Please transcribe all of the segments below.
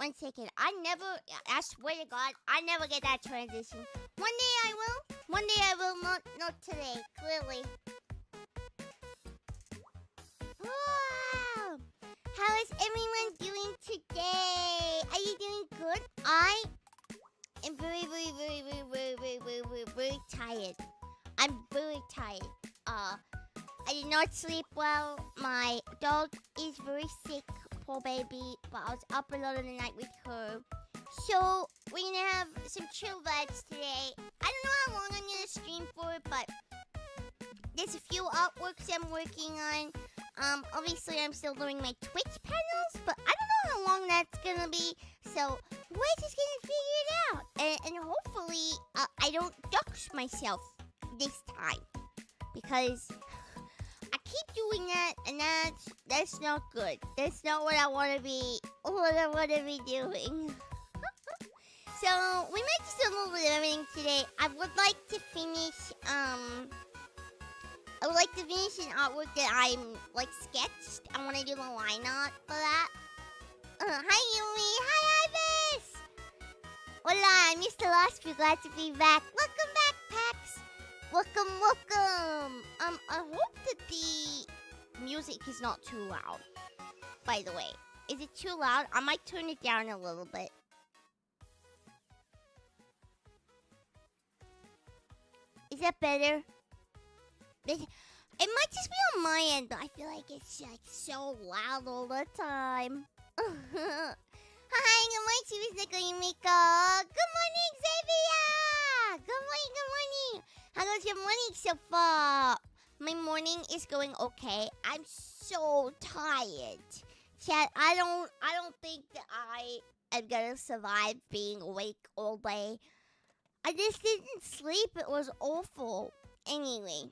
1 second. I swear to God, I never get that transition. One day I will. One day I will. Not today, clearly. Wow. How is everyone doing today? Are you doing good? I am very tired. I'm very tired. I did not sleep well. My dog is very sick, poor baby, but I was up a lot of the night with her. So we're gonna have some chill vibes today. I don't know how long I'm gonna stream for, but there's a few artworks I'm working on. Obviously I'm still doing my Twitch panels, but I don't know how long that's gonna be. So we're just gonna figure it out, and hopefully I don't dox myself this time, because I keep doing that, and that's not good. That's not what I want to be. What I want to be doing. So we might just do a little bit of everything today. I would like to finish an artwork that I'm like sketched. I want to do the line art for that. Hi Yumi. Hi Ibis. Hola, I missed the last few. Glad to be back. Welcome back, Pax. Welcome. I hope that the music is not too loud. By the way, is it too loud? I might turn it down a little bit. Is that better? It might just be on my end, but I feel like it's like so loud all the time. Hi, good morning, Chibi's Neko Yumiko. Good morning, Xavier. Good morning. How goes your morning so far? My morning is going okay. I'm so tired. Chat, I don't think that I am gonna survive being awake all day. I just didn't sleep. It was awful. Anyway.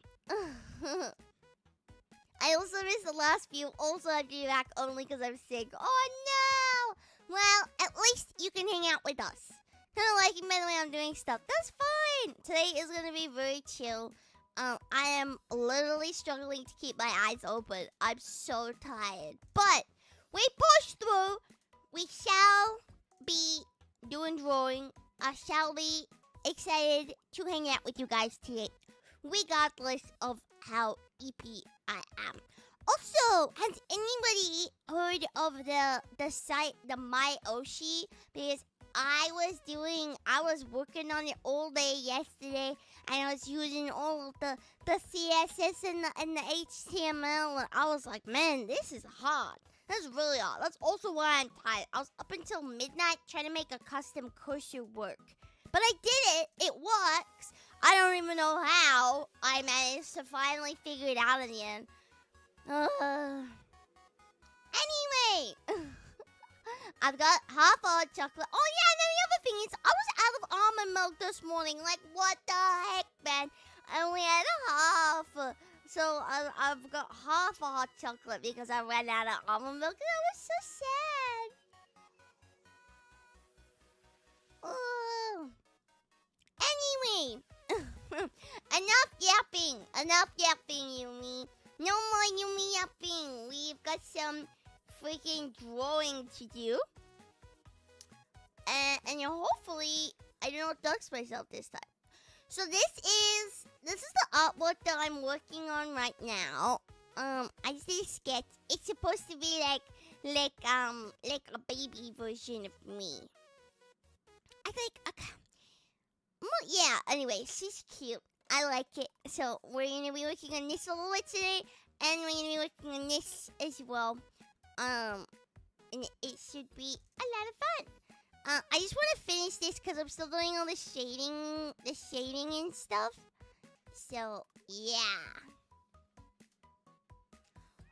I also missed the last few. Also, I have to be back only because I'm sick. Oh, no! Well, at least you can hang out with us. Kind of liking by the way I'm doing stuff. That's fine. Today is going to be very chill. I am literally struggling to keep my eyes open. I'm so tired. But we push through. We shall be doing drawing. I shall be excited to hang out with you guys today, regardless of how EP I am. Also, has anybody heard of the site, the MyOshi? Because I was working on it all day yesterday, and I was using all of the CSS and the HTML, and I was like, man, this is hard. That's really hard. That's also why I'm tired. I was up until midnight trying to make a custom cursor work. But I did it. It works. I don't even know how I managed to finally figure it out in the end. Anyway, I've got half a hot chocolate. Oh yeah, and then the other thing is, I was out of almond milk this morning. Like, what the heck, man? I only had a half. So I've got half a hot chocolate because I ran out of almond milk, and I was so sad. Oh. Anyway, enough yapping, Yumi. No more Yumi yapping. We've got some freaking drawing to do, and hopefully I don't dox myself this time. So this is the artwork that I'm working on right now. I just did a sketch. It's supposed to be like a baby version of me. I think. Okay. Well, yeah, anyway, she's cute. I like it. So we're going to be working on this a little bit today. And we're going to be working on this as well. And it should be a lot of fun. I just want to finish this because I'm still doing all the shading and stuff. So, yeah.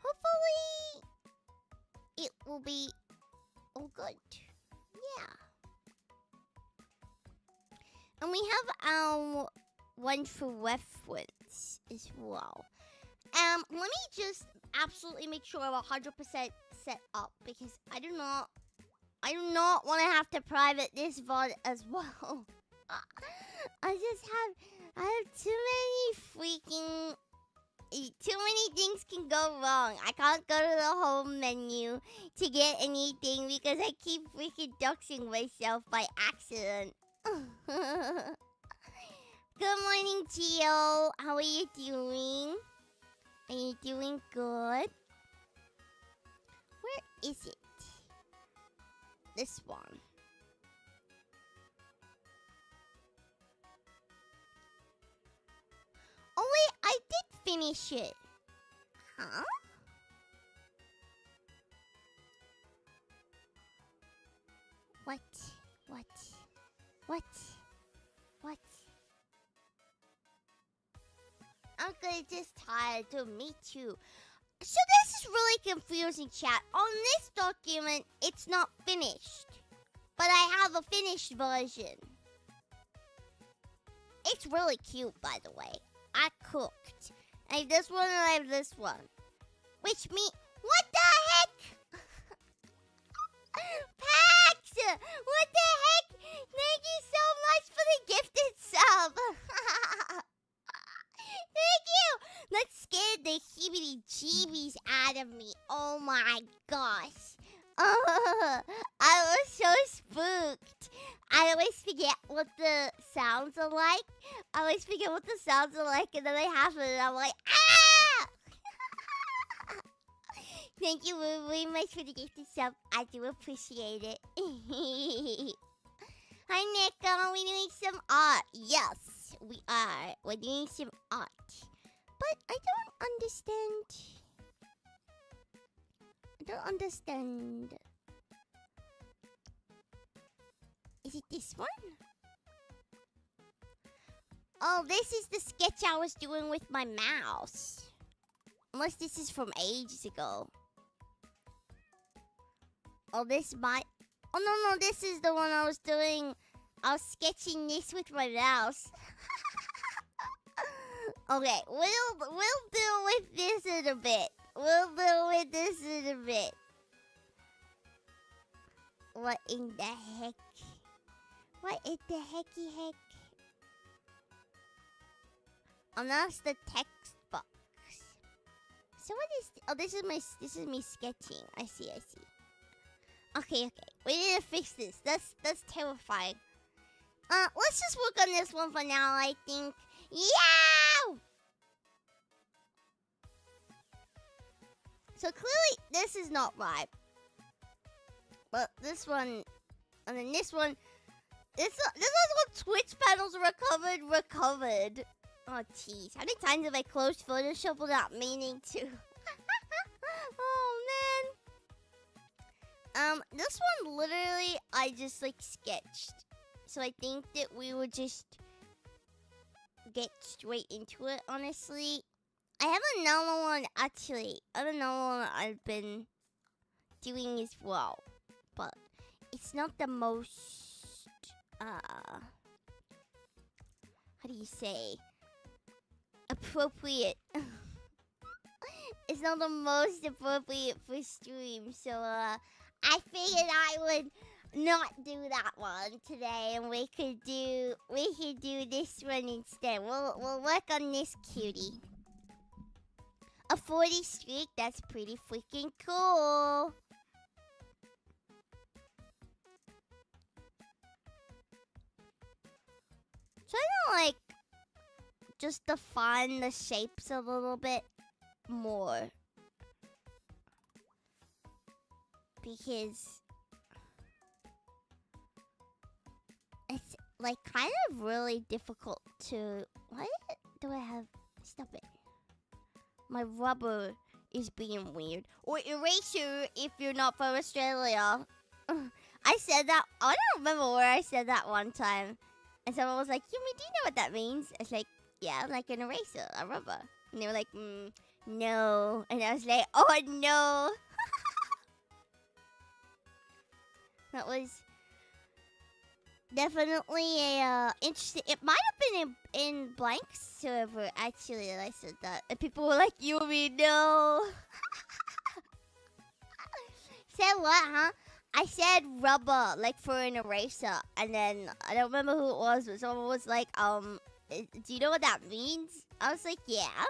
Hopefully, it will be all good. Yeah. And we have our one for reference as well. Let me just absolutely make sure I'm 100% set up because I do not want to have to private this VOD as well. I have too many freaking Too many things can go wrong. I can't go to the home menu to get anything because I keep freaking doxing myself by accident. Good morning, Gio. How are you doing? Are you doing good? Where is it? This one. Oh wait, I did finish it. Huh? What? What? What? What? I'm gonna just tired to me too. So this is really confusing, chat. On this document, it's not finished. But I have a finished version. It's really cute, by the way. I cooked. I have this one and I have this one. Which means... What the heck? Pax! What the heck? Thank you so much for the gifted sub. Thank you. That scared the heebie-jeebies out of me. Oh my gosh. I was so spooked. I always forget what the sounds are like. And then they happen and I'm like, ah! Thank you very much for the gifted sub. I do appreciate it. Hi, Neko. We're doing some art. Yes, we are. We're doing some art. But I don't understand. Is it this one? Oh, this is the sketch I was doing with my mouse. Unless this is from ages ago. Oh, this might... Oh, no, this is the one I was doing. I was sketching this with my mouse. Okay, we'll deal with this in a bit. What in the heck? What in the hecky heck? Oh, that's the text box. So what is... Oh, this is me sketching. I see. Okay. We need to fix this. That's terrifying. Let's just work on this one for now, I think. Yeah! So clearly this is not right. But this one, and then this one, this one's what Twitch panels recovered. Oh jeez, how many times have I closed Photoshop without meaning to? Oh man. This one literally I just like sketched. So I think that we would just get straight into it, honestly. I have another one, actually. I don't know what I've been doing as well. But it's not the most, how do you say? Appropriate. It's not the most appropriate for stream. So, I figured I would not do that one today, and we could do this one instead. We'll work on this cutie. A 40 streak, that's pretty freaking cool. Trying to like just define the shapes a little bit more. Because it's like kind of really difficult to... What do I have? Stop it. My rubber is being weird. Or eraser if you're not from Australia. I said that. I don't remember where I said that one time. And someone was like, Yumi, do you know what that means? I was like, yeah, like an eraser, a rubber. And they were like, no. And I was like, oh no. That was definitely a interesting. It might have been in blank server actually that I said that, and people were like, "Yumi, no." Said what, huh? I said rubber, like for an eraser, and then I don't remember who it was, but someone was like, "Do you know what that means?" I was like, "Yeah."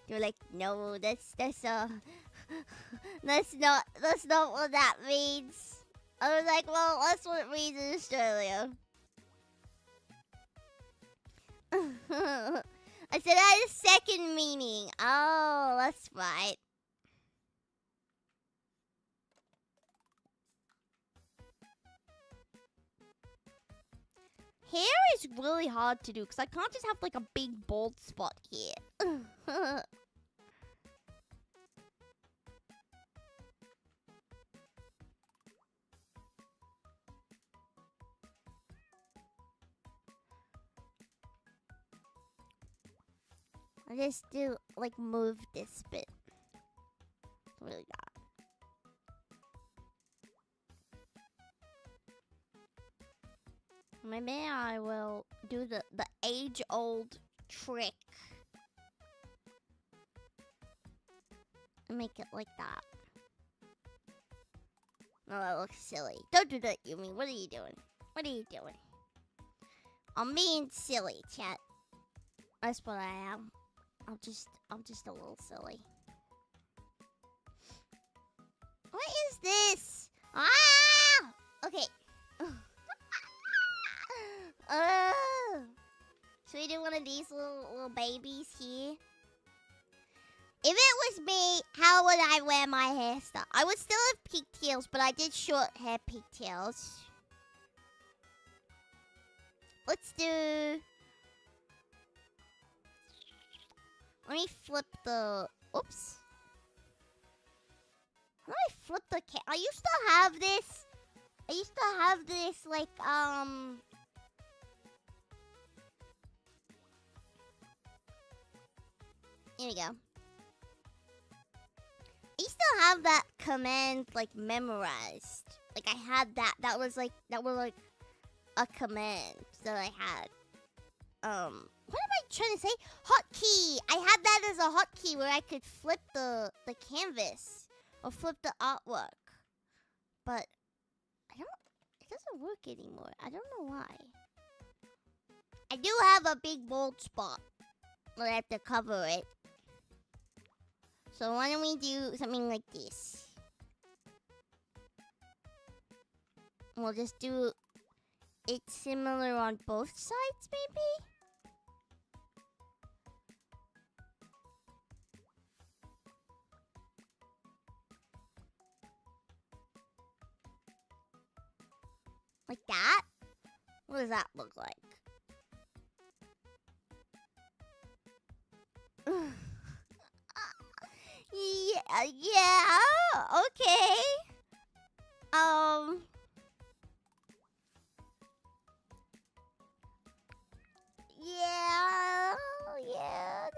They're like, no, that's that's not what that means. I was like, well, that's what it means in Australia. I said I had a second meaning. Oh, that's right. Hair is really hard to do because I can't just have like a big bald spot here. I just do like move this bit. Really bad. Maybe I will do the age-old trick and make it like that. No, that looks silly. Don't do that, Yumi. What are you doing? What are you doing? I'm being silly, chat. That's what I am. I'm just a little silly. What is this? Ah! Okay. Should we do one of these little babies here? If it was me, how would I wear my hairstyle? I would still have pigtails, but I did short hair pigtails. Let's do... Let me flip the... Oops. How do I flip the I used to have this. I used to have this, like, Here we go. I used to have that command, like, memorized. Like, I had that. That was like a command that I had. What am I trying to say? Hotkey! I had that as a hotkey where I could flip the canvas or flip the artwork. But it doesn't work anymore. I don't know why. I do have a big bald spot, but I have to cover it. So why don't we do something like this? We'll just do it similar on both sides, maybe? Like that? What does that look like? Yeah, okay. Yeah,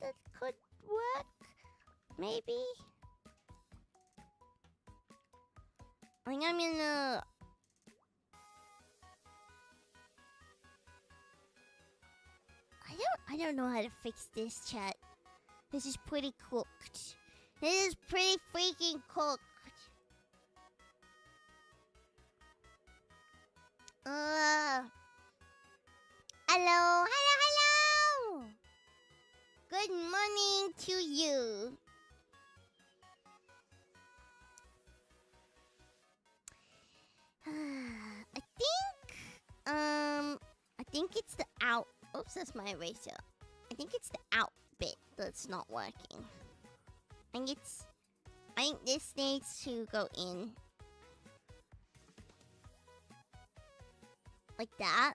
that could work. Maybe. I think I'm gonna... I don't know how to fix this, chat. This is pretty cooked. This is pretty freaking cooked. Hello. Good morning to you. I think it's the out. Oops, that's my eraser. I think it's the out bit that's not working. I think this needs to go in. Like that.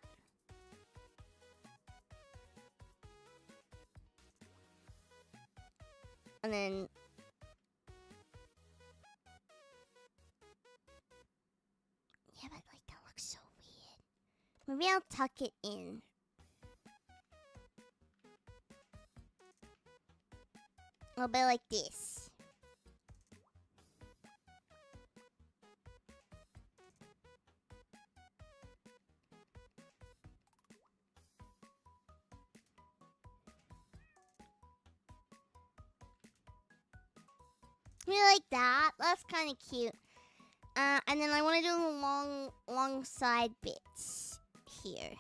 And then... Yeah, but like that looks so weird. Maybe I'll tuck it in. A little bit like this. Maybe like that. That's kind of cute. And then I want to do long side bits here.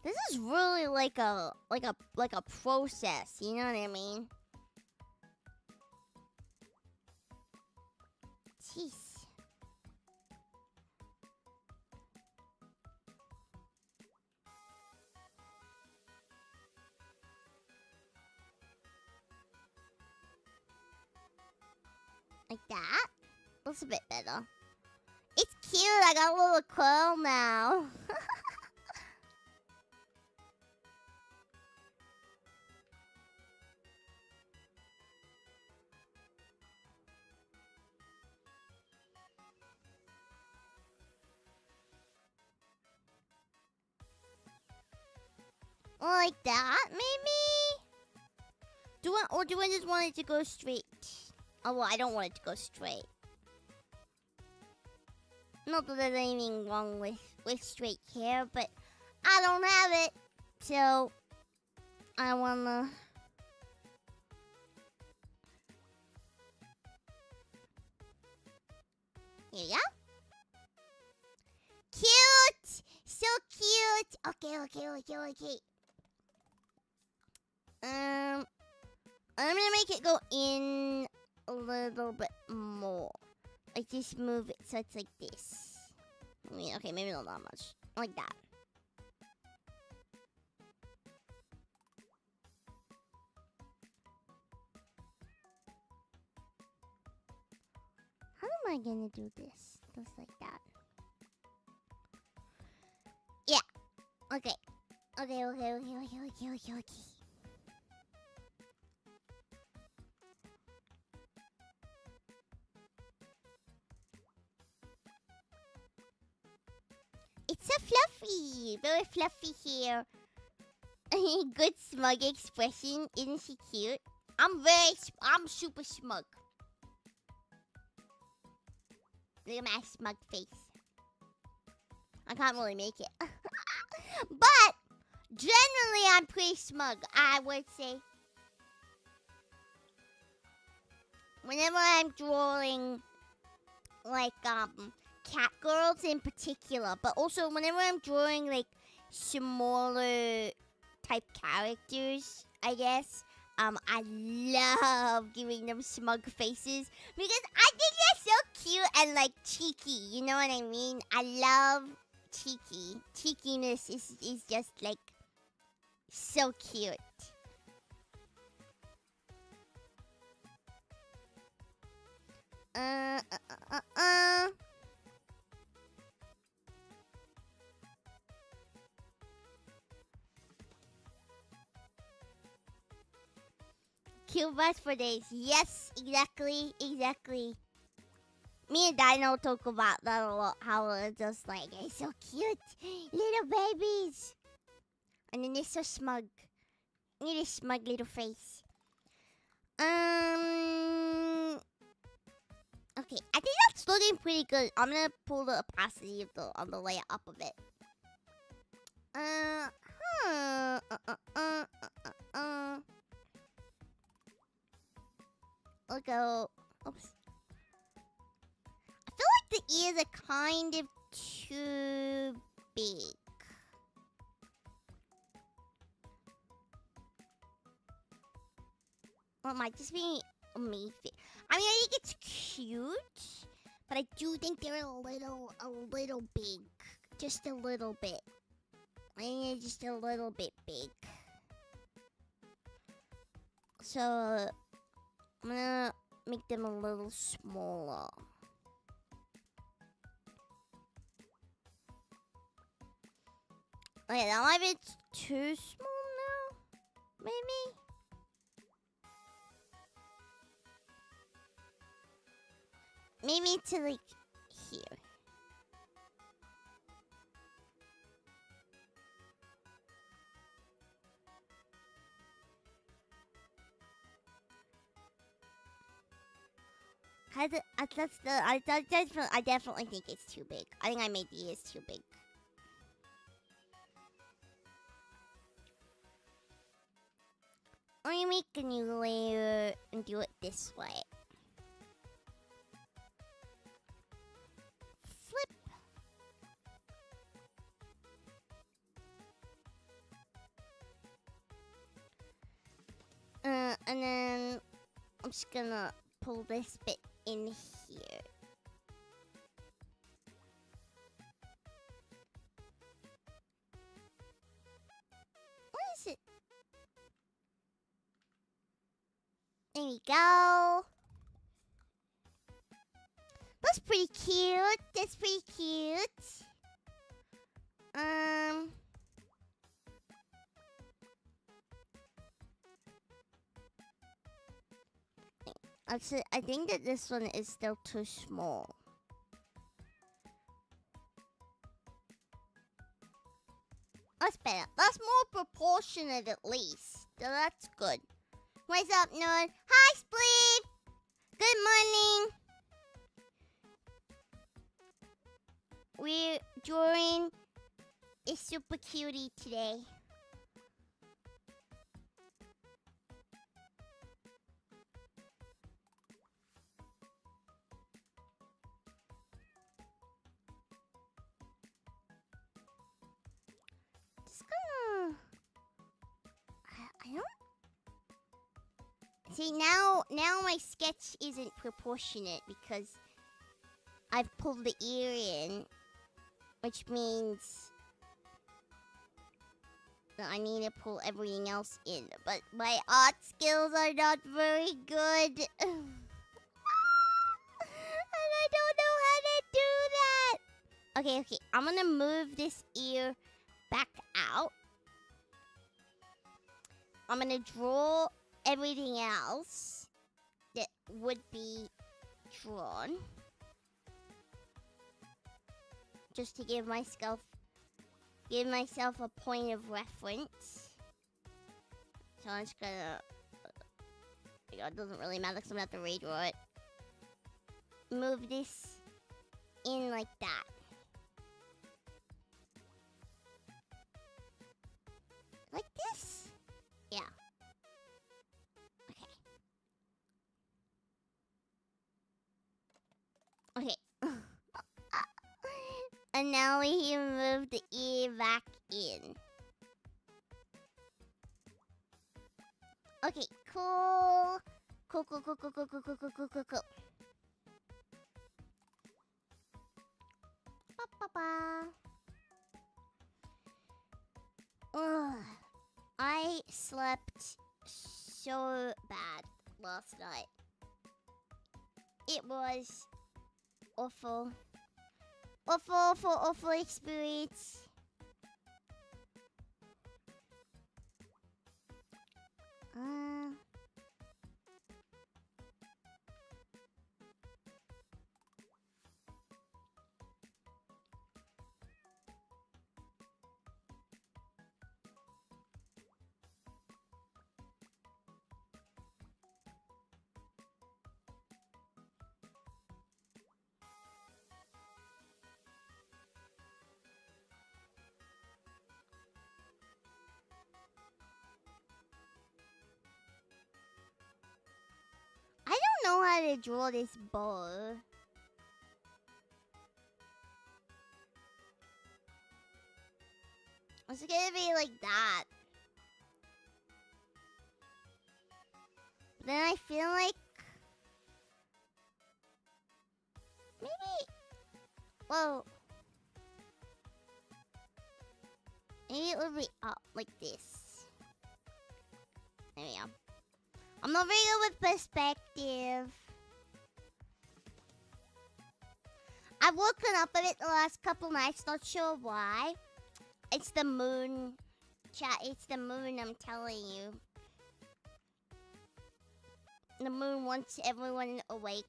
This is really like a process, you know what I mean? Jeez. Like that? That's a bit better. It's cute, I got a little curl now. Like that, maybe? Do I just want it to go straight? Oh, well, I don't want it to go straight. Not that there's anything wrong with straight hair, but I don't have it. So, I wanna... Here we go. Cute! So cute! Okay. I'm gonna make it go in a little bit more. Like, just move it so it's like this. I mean, okay, maybe not that much. Like that. How am I gonna do this? Just like that. Yeah. Okay. Okay. It's so fluffy. Very fluffy here. Good smug expression. Isn't she cute? I'm super smug. Look at my smug face. I can't really make it. But generally I'm pretty smug, I would say. Whenever I'm drawing like cat girls in particular, but also whenever I'm drawing like smaller type characters, I guess, I love giving them smug faces because I think they're so cute and like cheeky, you know what I mean? I love cheeky. Cheekiness is just like so cute. Cute bus for days. Yes, exactly. Me and Dino talk about that a lot. How it's just like, it's so cute. Little babies. And then they're so smug. Look at this smug little face. Okay, I think that's looking pretty good. I'm gonna pull the opacity of the layer up a bit. We'll go. Oops. I feel like the ears are kind of too big. Or it might just be me. I mean, I think it's cute, but I do think they're a little big. Just a little bit. I think they're just a little bit big. So, I'm gonna make them a little smaller. Okay, that might be too small now. Maybe? Maybe to like here. I definitely think it's too big. I think I made the ears too big. Let me make a new layer and do it this way. Flip. And then I'm just gonna pull this bit in here. What is it? There we go. That's pretty cute. That's pretty cute. Actually, I think that this one is still too small. That's better. That's more proportionate at least. So that's good. What's up, nerd? Hi, Spleef! Good morning! We're drawing a super cutie today. Just gonna... I don't... See, now my sketch isn't proportionate because I've pulled the ear in, which means that I need to pull everything else in. But my art skills are not very good. And I don't know how to do that. Okay. I'm gonna move this ear back out. I'm gonna draw everything else that would be drawn. Just to give myself a point of reference. So I'm just gonna... it doesn't really matter because I'm gonna have to redraw it. Move this in like that. Like this? Yeah. Okay. And now we can move the ear back in. Okay, cool. Cool. Ugh. I slept so bad last night. It was awful. Awful experience. I don't know how to draw this bow. It's gonna be like that. But then I feel like maybe, well, maybe it would be up like this. There we go. I'm not very good with perspective. I've woken up a bit the last couple nights, not sure why. It's the moon, chat. It's the moon, I'm telling you. The moon wants everyone awake.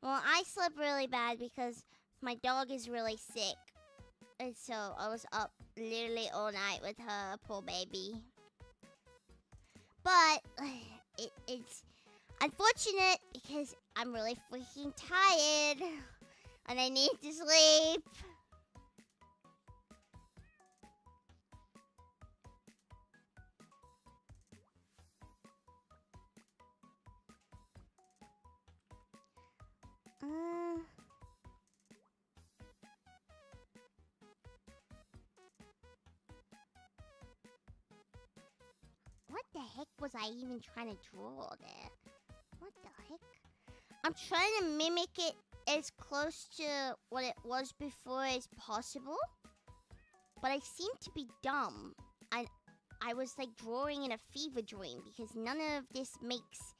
Well, I slept really bad because my dog is really sick. And so I was up literally all night with her, poor baby. But it's unfortunate because I'm really freaking tired. And I need to sleep. What the heck was I even trying to draw there? What the heck? I'm trying to mimic it as close to what it was before as possible. But I seem to be dumb. And I was like drawing in a fever dream because none of this makes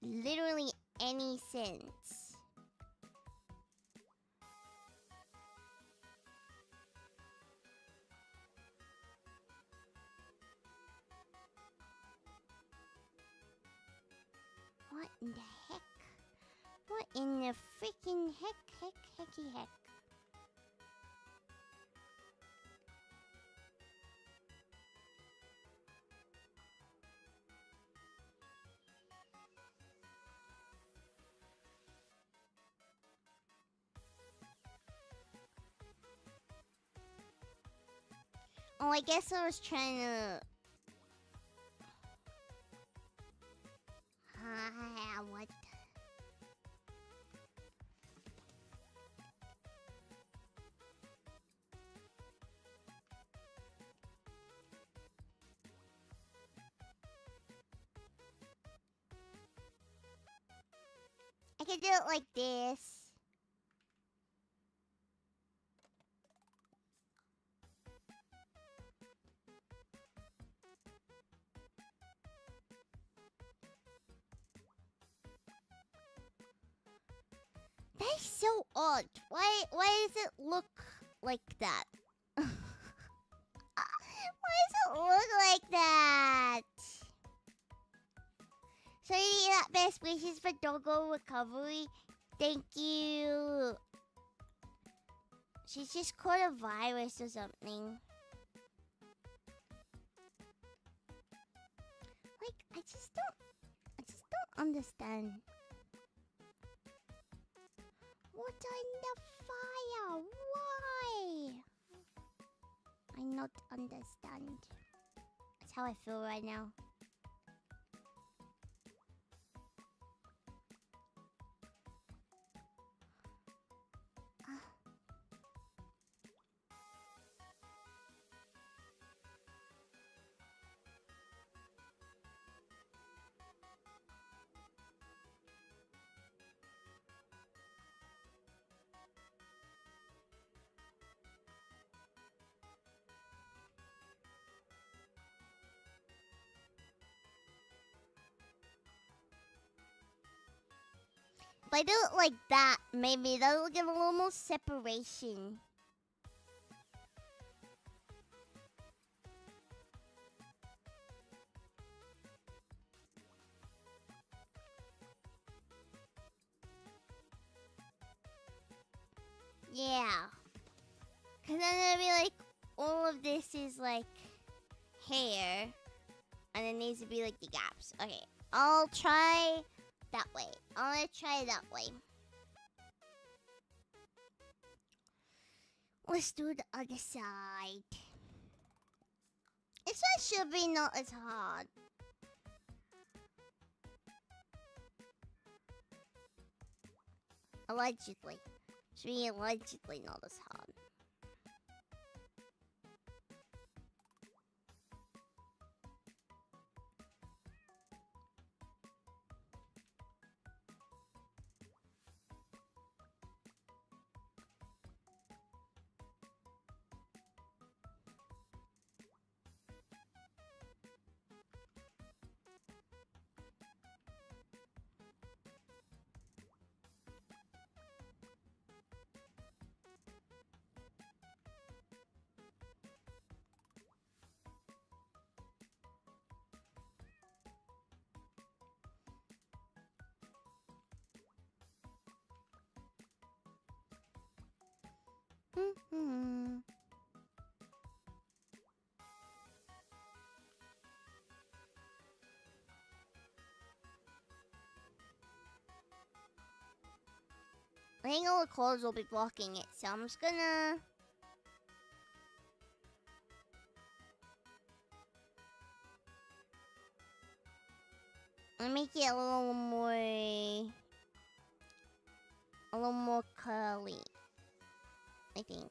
literally any sense. What in the heck? What in the freaking heck? Oh, I guess I was trying to... what? I can do it like this. That's so odd. Why does it look like that? Why does it look like that? So you need that best wishes for doggo recovery. Thank you. She's just caught a virus or something. Like, I just don't understand. What in the fire? Why? I not understand. That's how I feel right now. If I do it like that, maybe that'll give a little more separation. Yeah. Cause then it'll be like, all of this is like hair. And it needs to be like the gaps. Okay, I'll try that way. I'm gonna try that way. Let's do the other side. This one should be not as hard. Allegedly. Should be allegedly not as hard. I think all the colors will be blocking it, so I'm just gonna... I'll make it a little more curly, I think.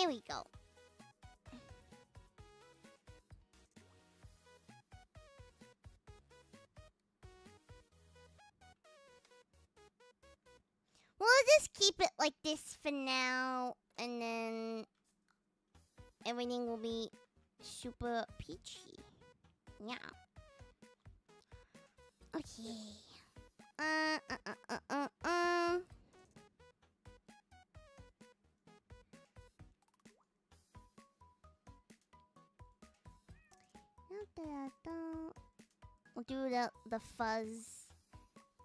There we go. We'll just keep it like this for now, and then everything will be super peachy. Yeah. Okay. We'll do the fuzz.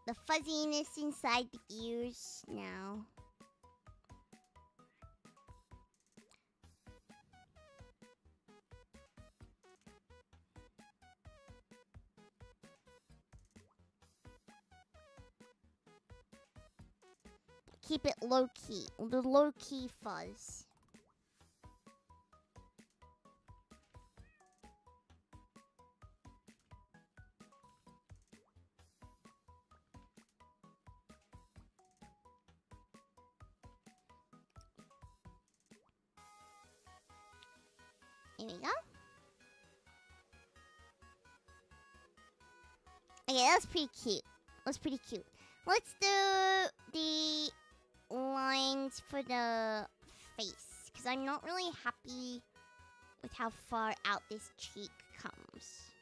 The fuzziness inside the ears now. Keep it low-key. The low-key fuzz. Here we go. Okay, that's pretty cute. That's pretty cute. Let's do the lines for the face, because I'm not really happy with how far out this cheek comes.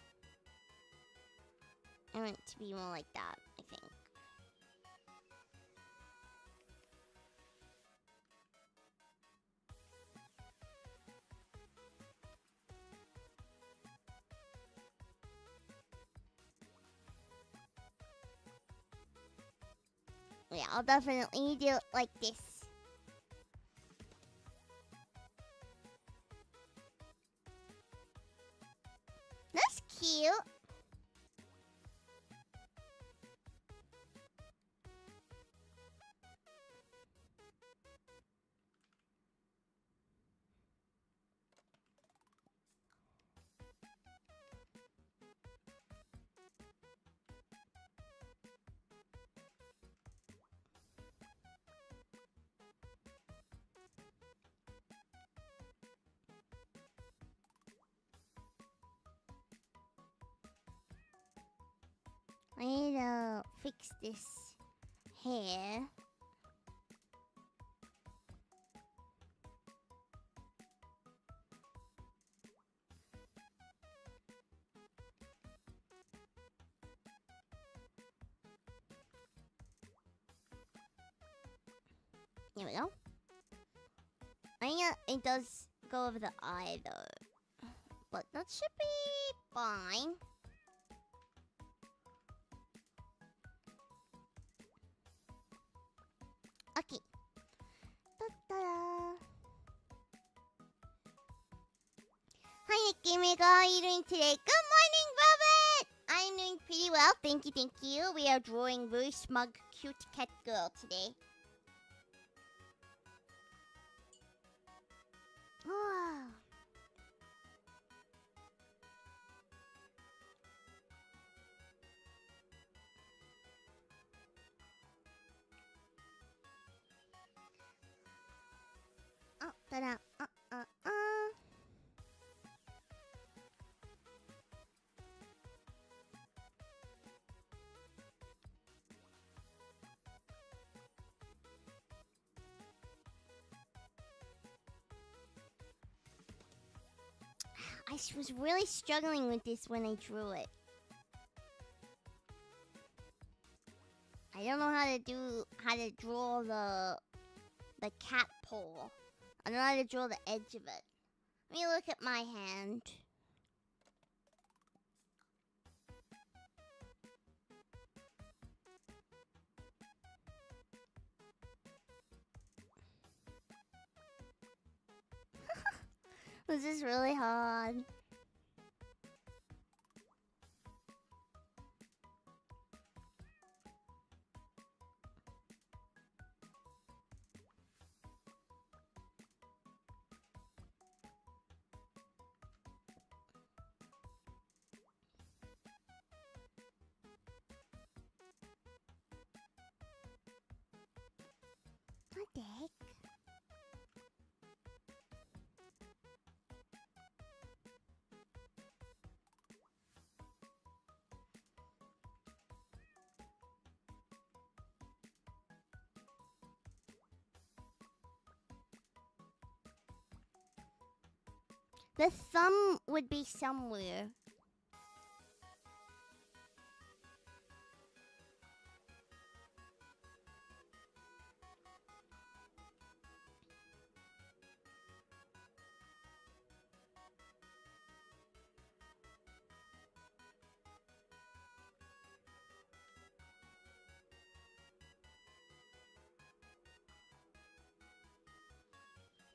I want it to be more like that, I think. Yeah, I'll definitely do it like this. That's cute. I need to fix this hair. There we go. I think it does go over the eye though. But that should be fine. Okay. Ta-da. Hi, Yumiko. How are you doing today? Good morning, Robert! I'm doing pretty well. Thank you, thank you. We are drawing very smug, cute cat girl today. Oh. Oh, ta-da. I was really struggling with this when I drew it. I don't know how to draw the cat paw. I don't know how to draw the edge of it. Let me look at my hand. This is really hard. What the heck? The thumb would be somewhere.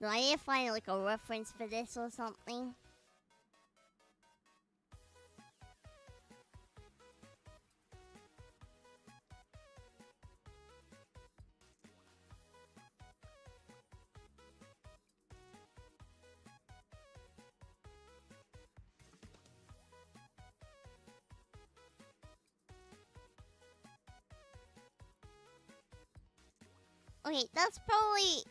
Do I need to find like a reference for this or something? Okay, that's probably...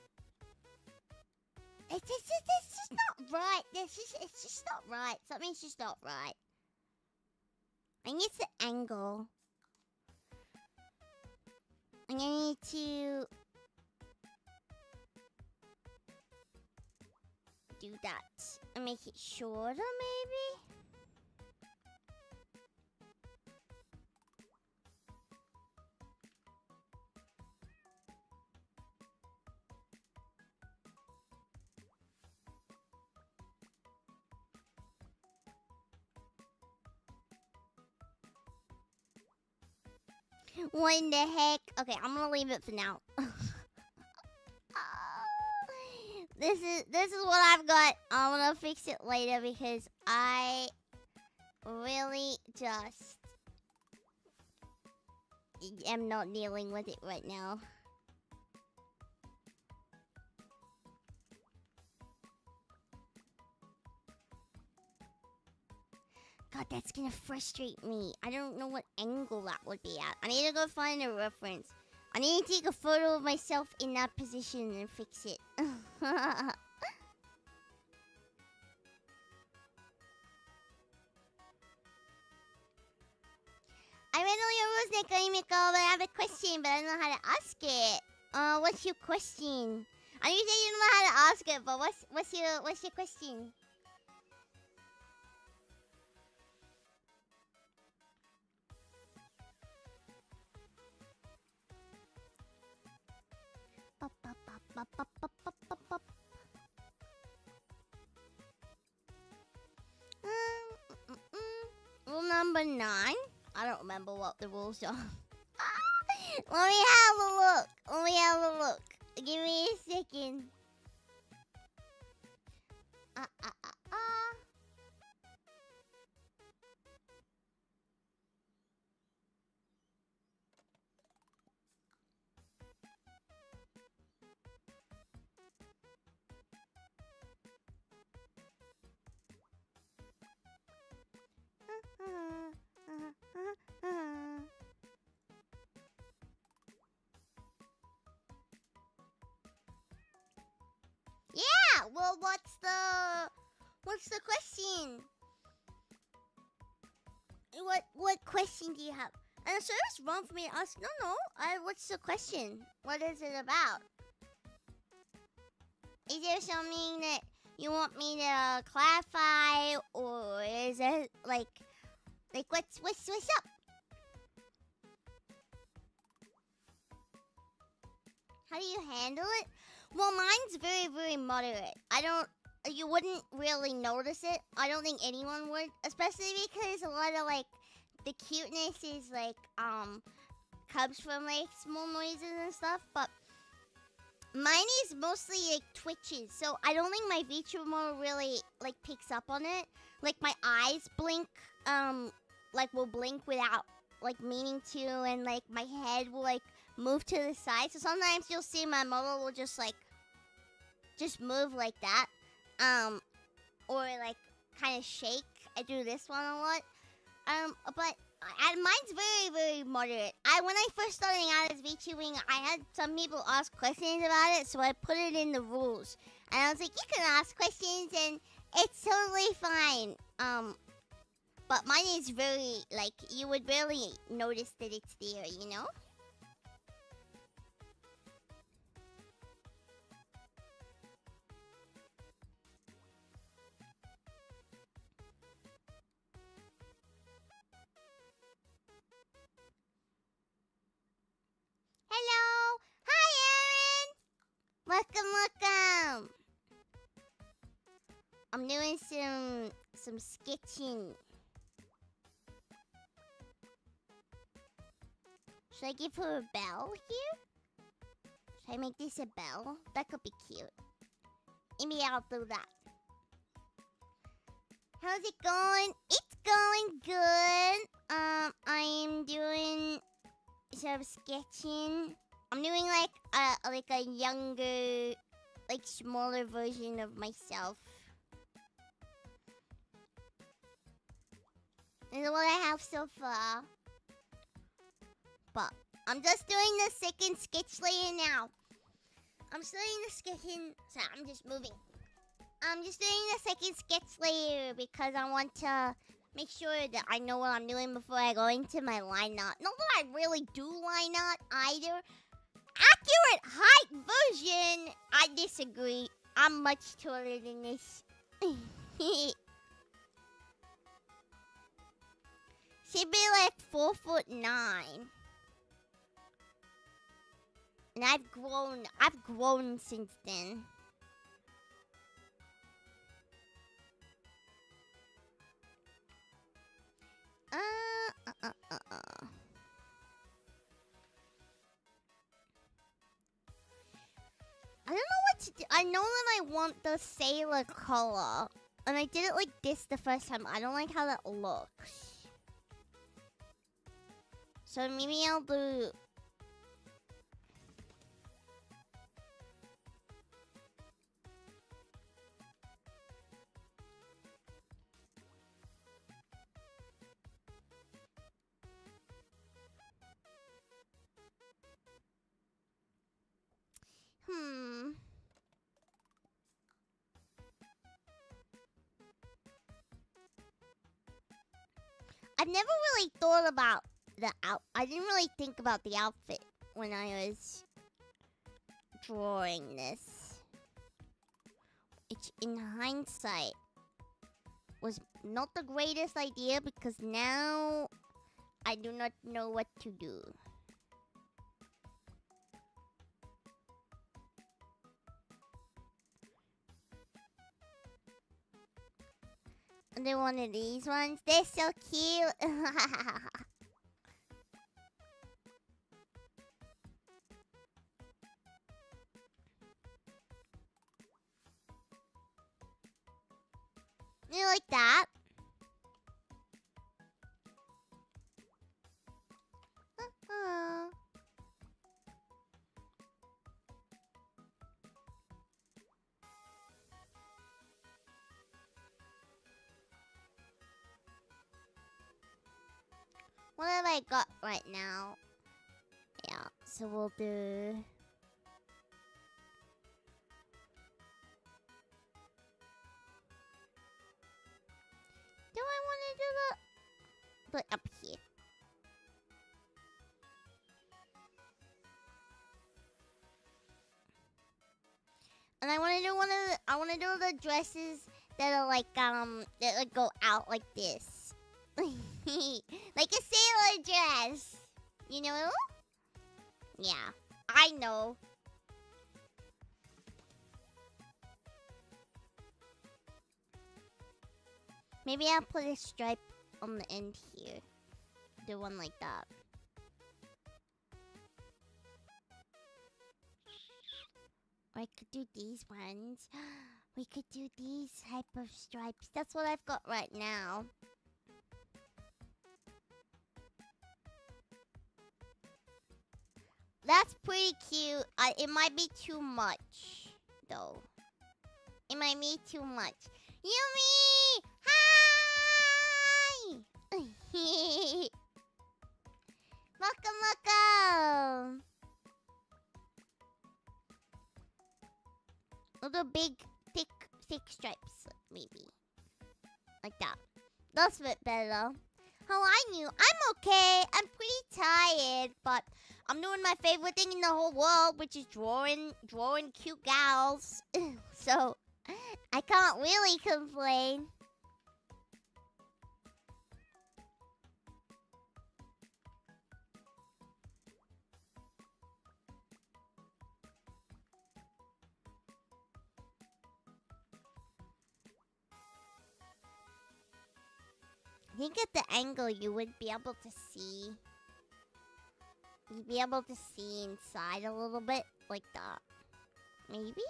It's just not right. It's just not right. Something's just not right. I think it's the angle. I'm gonna need to do that and make it shorter, maybe? What in the heck? Okay, I'm gonna leave it for now. This is what I've got. I'm gonna fix it later because I really just am not dealing with it right now. God, that's gonna frustrate me. I don't know what angle that would be at. I need to go find a reference. I need to take a photo of myself in that position and fix it. I read all your rules, Neko, Yumiko, but I have a question, but I don't know how to ask it. What's your question? I know you said you don't know how to ask it, but what's your question? Rule number 9. I don't remember what the rules are. Let me have a look. Let me have a look. Give me a second. Yeah, well, what's the question? What question do you have? And so it's wrong for me to ask. No. What's the question? What is it about? Is there something that you want me to clarify, or is it like what's up? How do you handle it? Well, mine's very, very moderate. You wouldn't really notice it. I don't think anyone would, especially because a lot of like the cuteness is like comes from like small noises and stuff. But mine is mostly like twitches, so I don't think my VTuber really like picks up on it. Like my eyes blink, like will blink without like meaning to, and like my head will like move to the side. So sometimes you'll see my model will just move like that, or like kind of shake. I do this one a lot, but mine's very, very moderate. When I first starting out as VTubing, I had some people ask questions about it, so I put it in the rules, and I was like, you can ask questions, and it's totally fine. But mine is very like you would barely notice that it's there, you know. Welcome. I'm doing some sketching. Should I give her a bell here? Should I make this a bell? That could be cute. Maybe I'll do that. How's it going? It's going good. I'm doing some sketching. I'm doing like a younger, like smaller version of myself. This is what I have so far. But I'm just doing the second sketch layer now. I'm starting the sketching. Sorry, I'm just moving. I'm just doing the second sketch layer because I want to make sure that I know what I'm doing before I go into my line art. Not that I really do line art either. Accurate height version, I disagree. I'm much taller than this. She'd be like 4'9". And I've grown since then. I don't know what to do. I know that I want the sailor color. And I did it like this the first time. I don't like how that looks. So maybe I'll do... I've never really thought about I didn't really think about the outfit when I was drawing this. Which, in hindsight, was not the greatest idea because now I do not know what to do. And then one of these ones. They're so cute. You like that? What have I got right now? Yeah, so we'll do... Do I want to do the... But up here. And I want to do I want to do the dresses that are like, that like go out like this. Like a sailor dress. You know? Yeah, I know. Maybe I'll put a stripe on the end here. Do one like that. Or I could do these ones. We could do these type of stripes. That's what I've got right now. That's pretty cute. It might be too much, though. It might be too much. Yumi! Hi! Welcome. Little big, thick stripes, maybe. Like that. That's a bit better. How are you? I'm okay. I'm pretty tired, but I'm doing my favorite thing in the whole world, which is drawing cute gals. So, I can't really complain. think at the angle you would be able to see. You'd be able to see inside a little bit, like that. Maybe?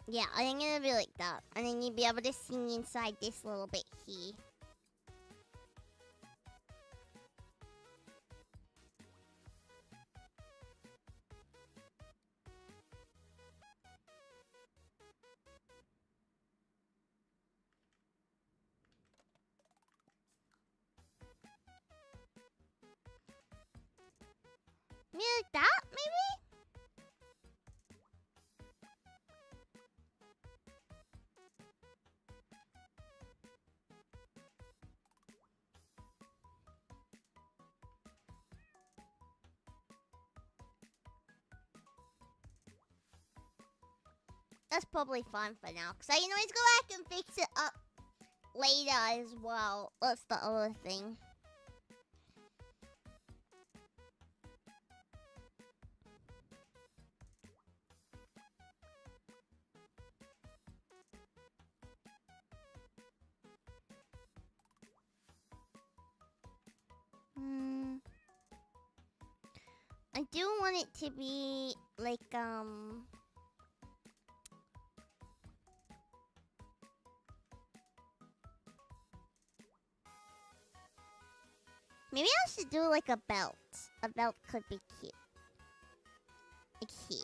Yeah, I think it'll be like that. And then you'd be able to see inside this little bit here. Maybe like that, maybe? That's probably fine for now, because I can always go back and fix it up later as well. That's the other thing. I do want it to be like, maybe I should do like a belt. A belt could be cute. Like here.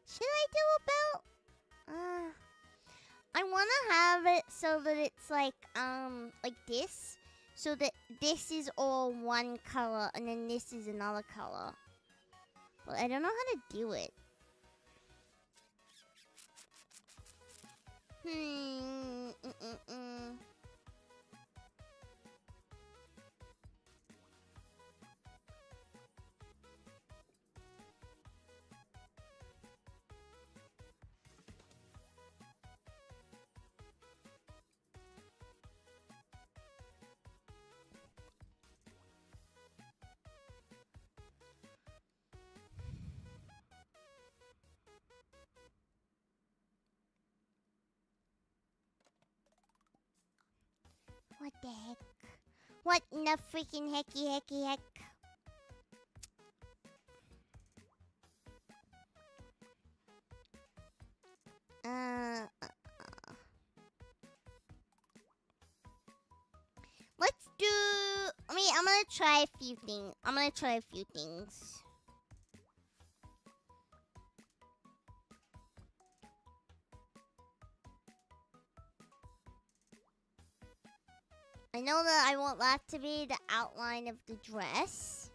Should I do a belt? I want to have it so that it's like this. So that this is all one color and then this is another color. But I don't know how to do it. What the heck? What in the freaking hecky heck? Let's do... I'm gonna try a few things. I know that I want that to be the outline of the dress.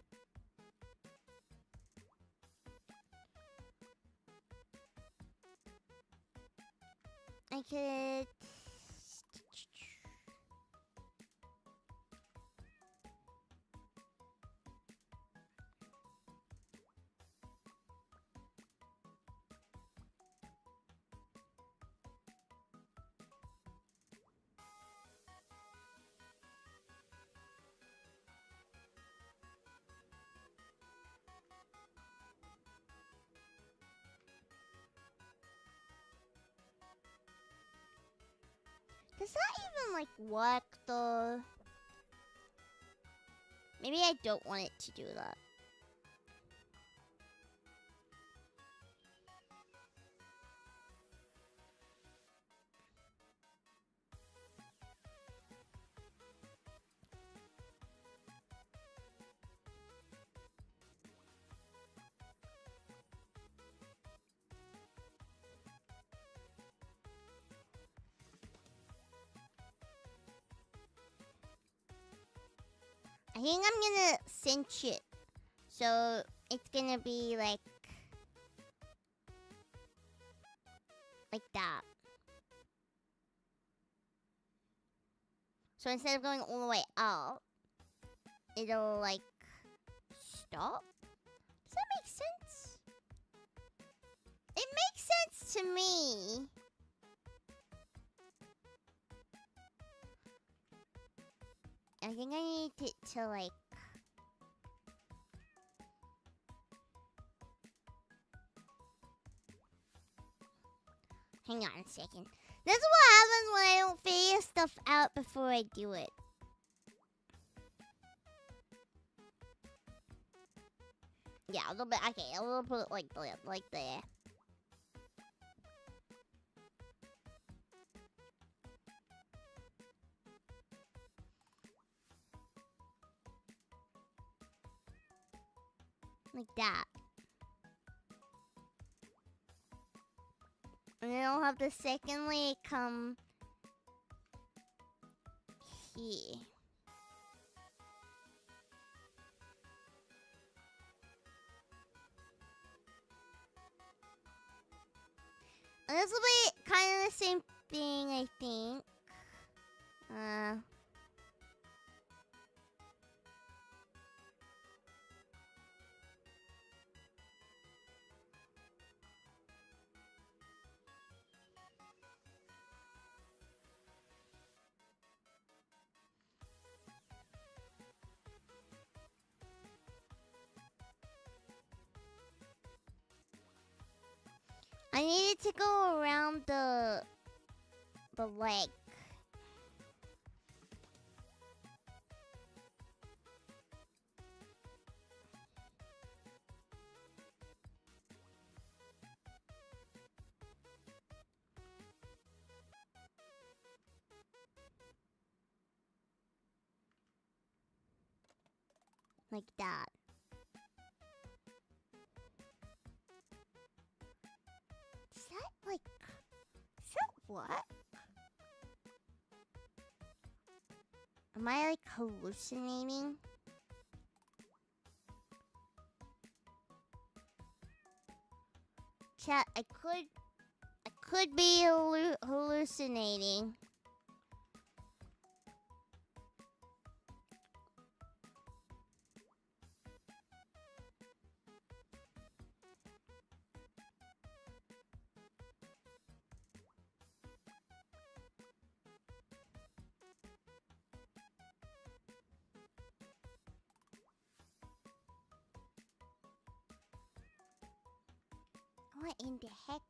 I could... Does that even, like, work, though? Maybe I don't want it to do that. I think I'm gonna cinch it. So it's gonna be like that. So instead of going all the way up, it'll like stop. Does that make sense? It makes sense to me. I think I need it to like... Hang on a second. This is what happens when I don't figure stuff out before I do it. Yeah, a little bit. Okay, a little bit like there. Like that. And then I'll have the second leg come here. And this will be kind of the same thing, I think. I needed to go around the leg. Like that. Is that what? Am I like hallucinating? Chat, I could be hallucinating. What in the heck?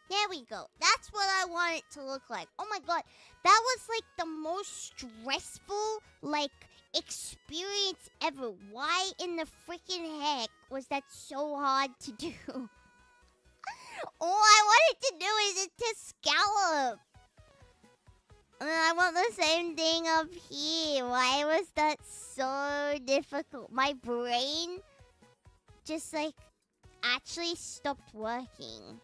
There we go. That's what I want it to look like. Oh my god. That was like the most stressful, like, experience ever. Why in the freaking heck was that so hard to do? All I wanted to do is it to scallop. And I want the same thing up here. Why was that so difficult? My brain just, like, actually stopped working.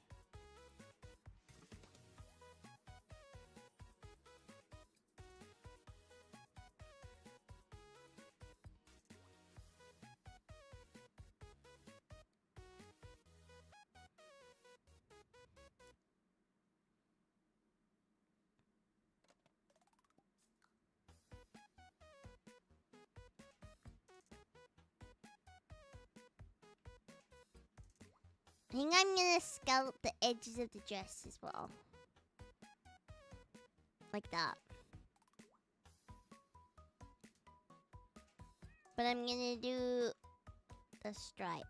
I think I'm gonna scallop the edges of the dress as well. Like that. But I'm gonna do the stripe.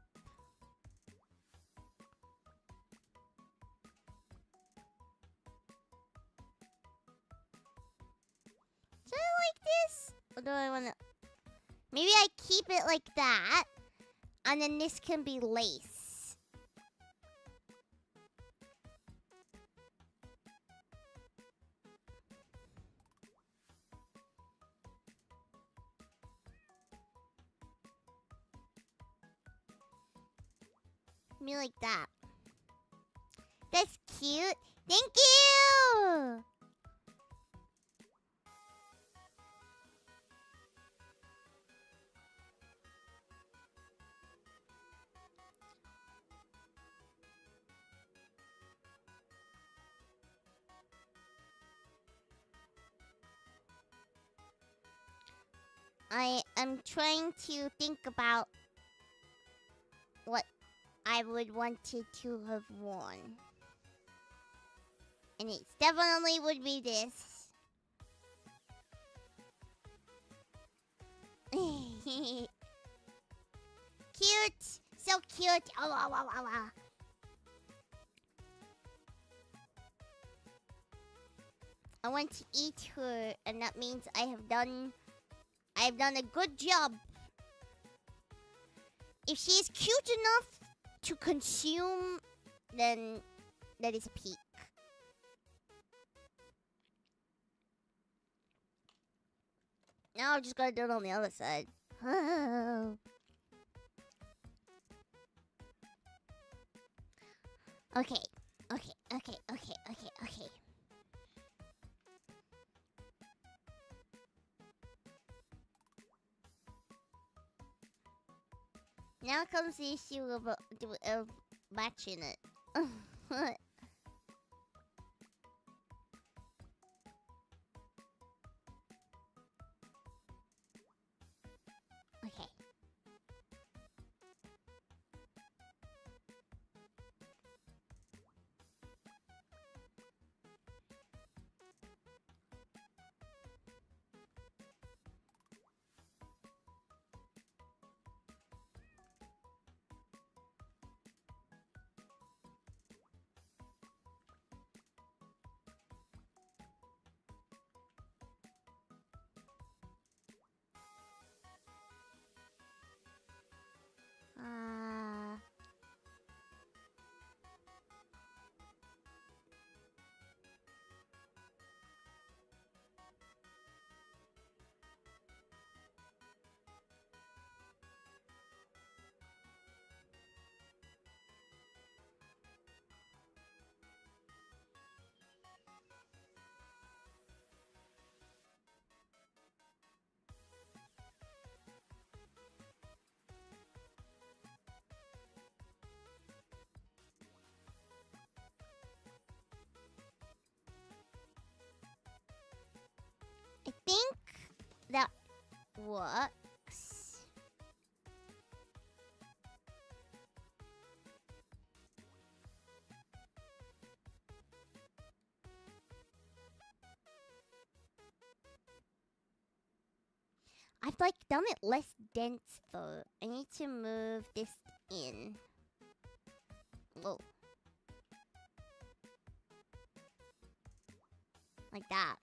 Should I like this? Or do I wanna... Maybe I keep it like that. And then this can be lace. Me like that. cute. Thank you! I am trying to think about what I would wanted to have worn. And it definitely would be this. Cute! So cute! Oh, wow, wow, wow, wow. I want to eat her, and that means I have done a good job. If she is cute enough to consume, then that is a peak. Now I'm just gonna do it on the other side. Okay. Now comes the issue of matching it. Okay. I think that works. I've like done it less dense though. I need to move this in. Whoa. Like that.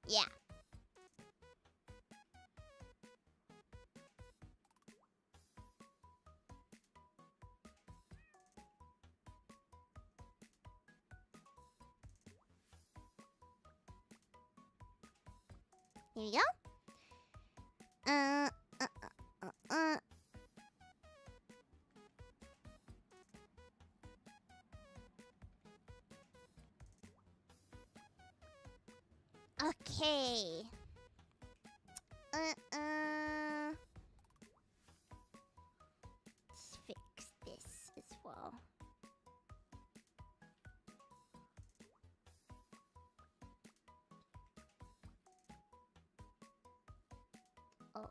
Yeah. Here we go. Okay. Let's fix this as well. Oh.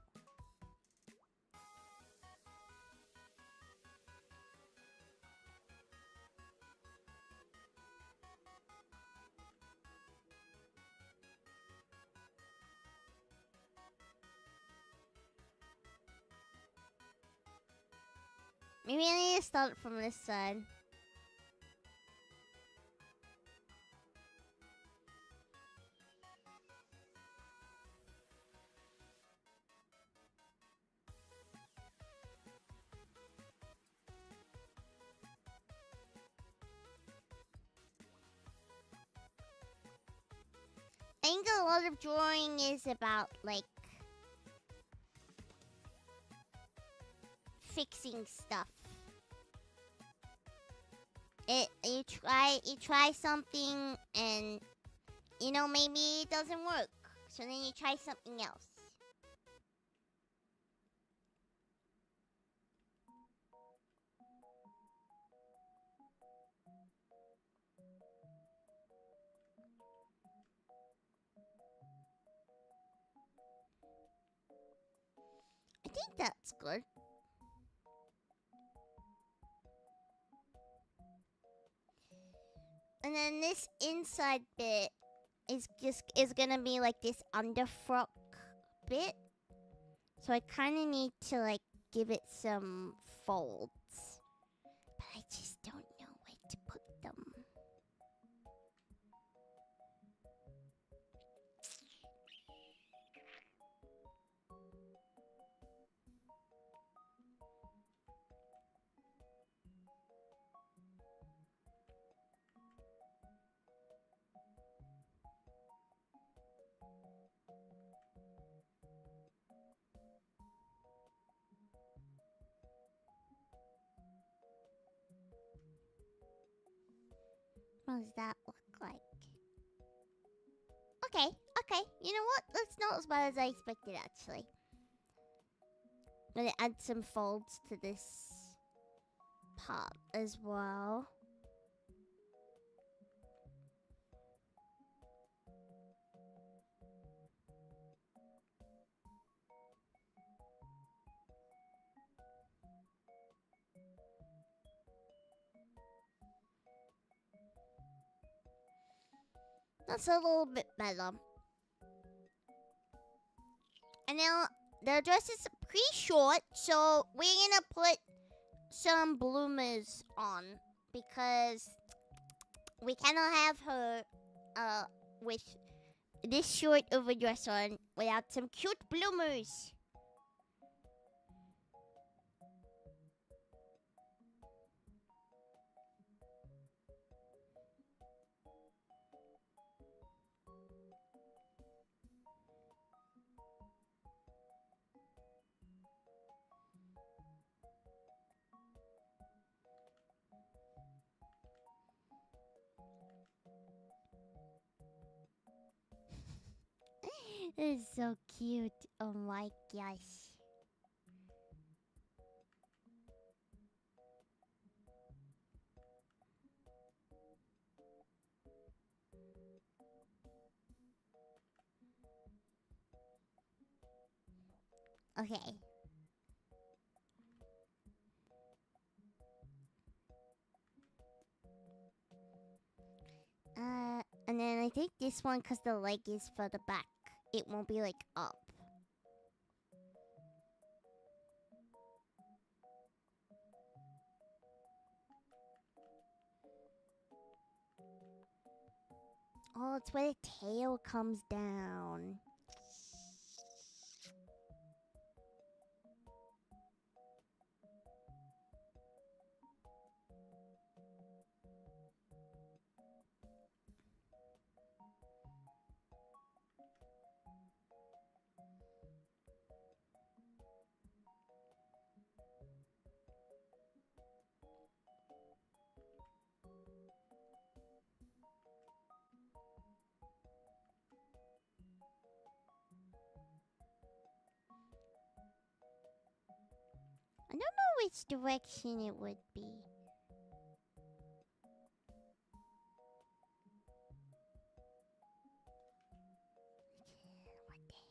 Maybe I need to start from this side. I think a lot of drawing is about, like, fixing stuff. You try something and maybe it doesn't work. So then you try something else. I think that's good. And then this inside bit is gonna be like this underfrock bit. So I kind of need to like give it some folds, but I just don't know where to put them. What does that look like? Okay. You know what? That's not as bad as I expected, actually. I'm gonna add some folds to this part as well. That's a little bit better. And now the dress is pretty short, so we're gonna put some bloomers on because we cannot have her with this short of a dress on without some cute bloomers. This is so cute. Oh my gosh. Okay. And then I think this one, because the leg is for the back, it won't be like up. Oh, it's where the tail comes down. I don't know which direction it would be. What the heck?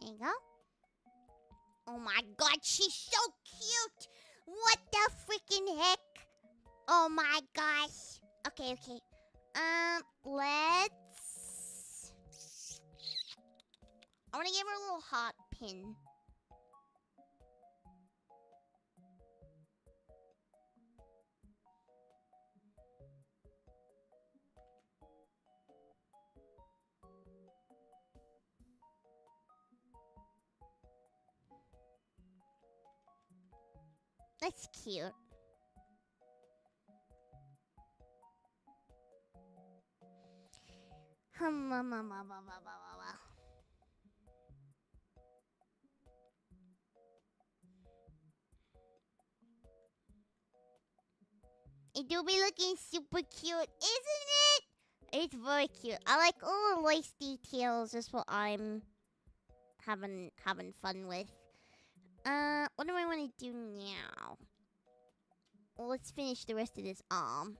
There you go. Oh my god, she's so cute! What the freaking heck? Oh my gosh. Okay. Let's... I want to give her a little heart pin. That's cute. It do be looking super cute, isn't it? It's very cute. I like all the lace details. That's what I'm having fun with. What do I want to do now? Well, let's finish the rest of this arm.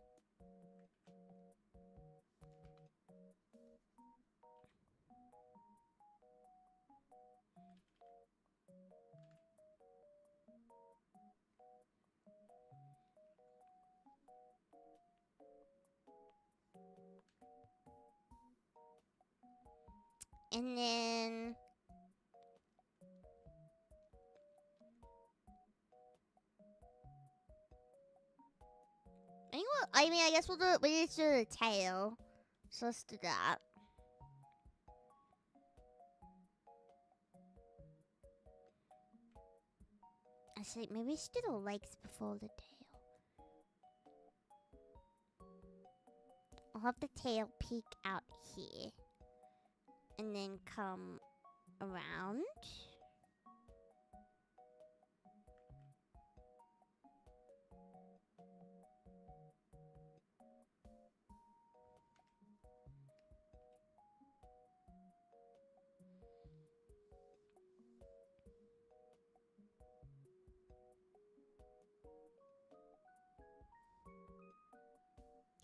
And then I guess we'll do it. We just do the tail. So let's do that. I say maybe we should do the legs before the tail. I'll have the tail peek out here. And then come around.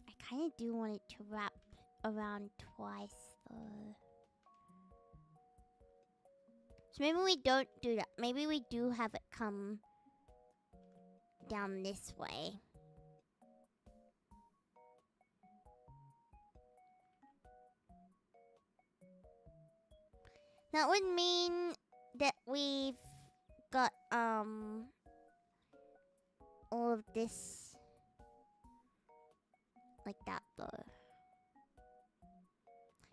I kind of do want it to wrap around twice though. So maybe we don't do that. Maybe we do have it come down this way. That would mean that we've got all of this like that though.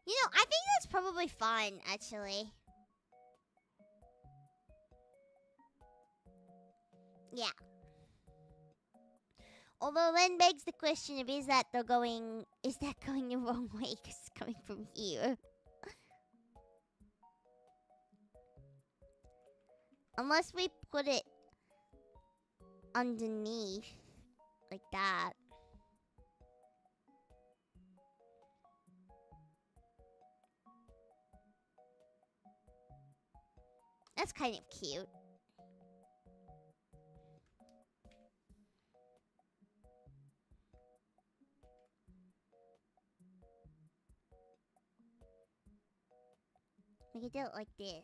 You know, I think that's probably fine actually. Yeah. Although then begs the question of is that going the wrong way because it's coming from here? Unless we put it underneath like that. That's kind of cute. We could do it like this.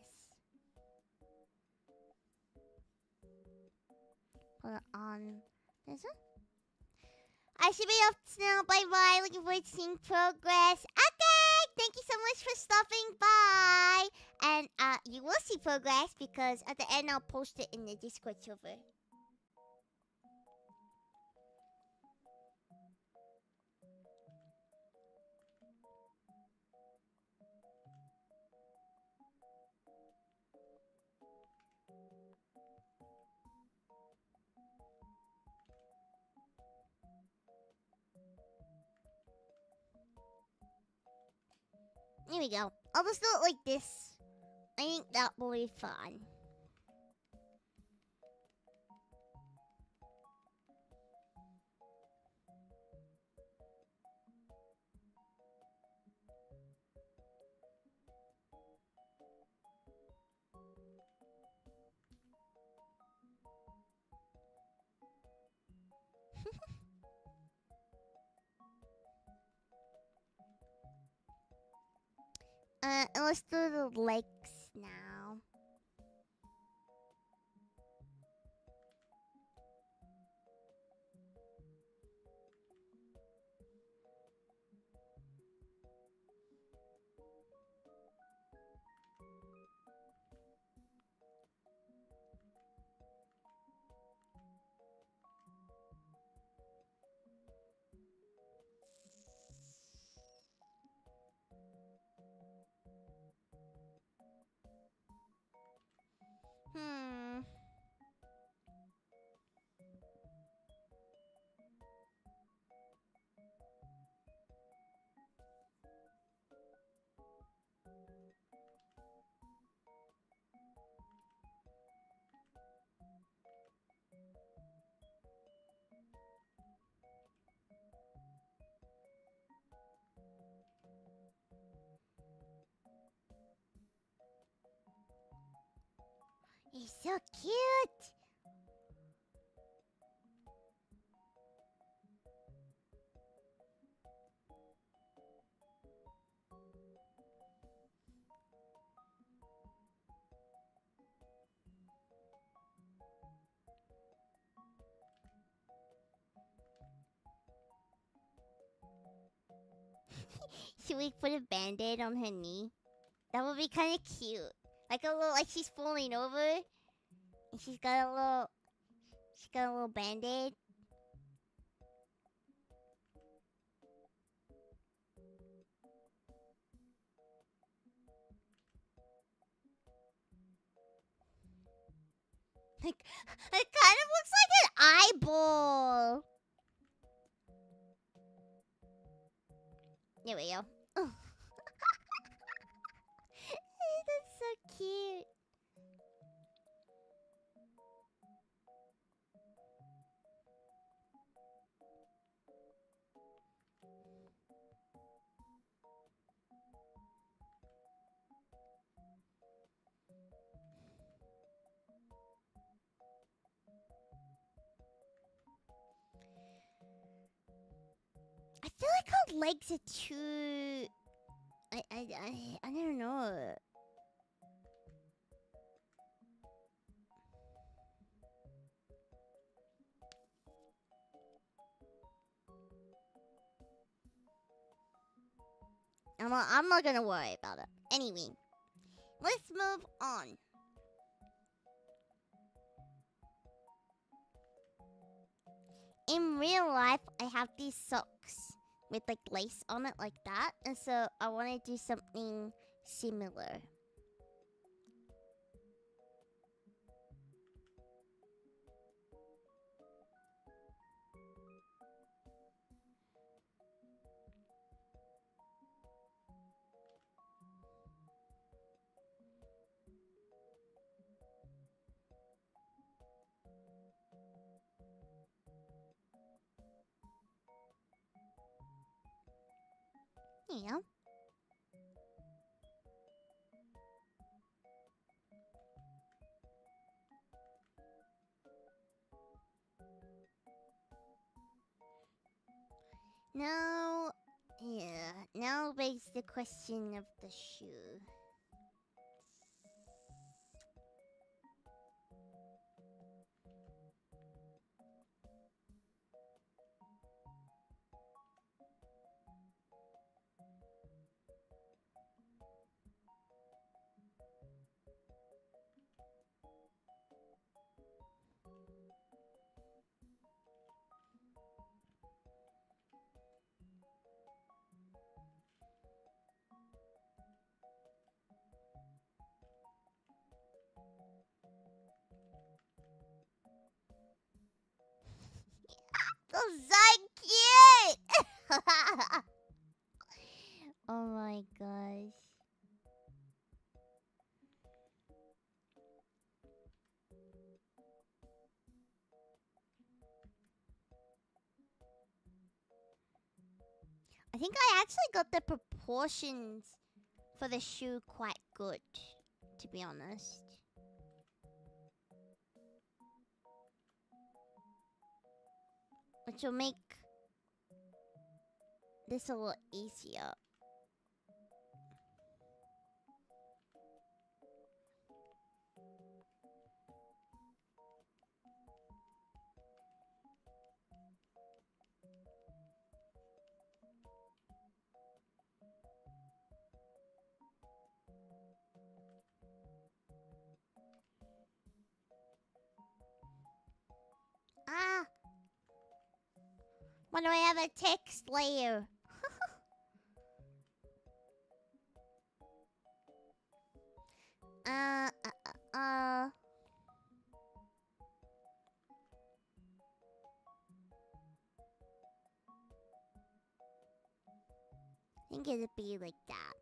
Put it on this one. I should be off now. Bye bye. Looking forward to seeing progress. Okay. Thank you so much for stopping by. And you will see progress because at the end I'll post it in the Discord server. Here we go. I'll just do it like this. I think that will be fun. And let's do the legs now. So cute. Should we put a band-aid on her knee? That would be kind of cute. Like a little, like she's falling over, and she's got a little band-aid. Like, it kind of looks like an eyeball. There we go. Oh. That's so cute. I feel like her legs are too... I don't know. I'm not gonna worry about it. Anyway, let's move on. In real life, I have these socks with like lace on it like that, and so I want to do something similar. Yeah. Now, now begs the question of the shoe. So cute! Oh my gosh. I think I actually got the proportions for the shoe quite good, to be honest. Which will make this a lot easier. Ah! Why do I have a text layer? I think it'd be like that.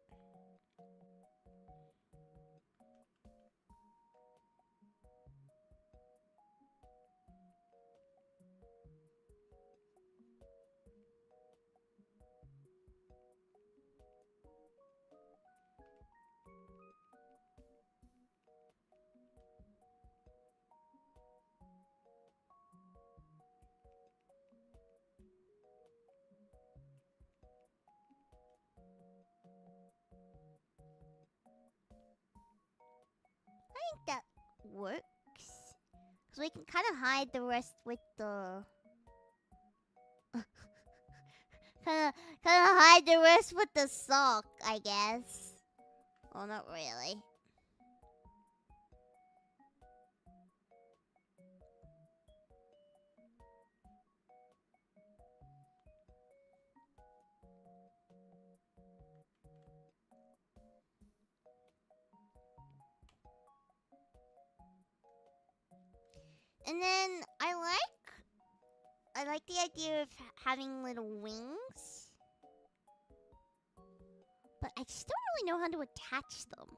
works. Because we can kind of hide the rest with the... kind of hide the rest with the sock, I guess. Well, not really. And then I like the idea of having little wings. But I just don't really know how to attach them.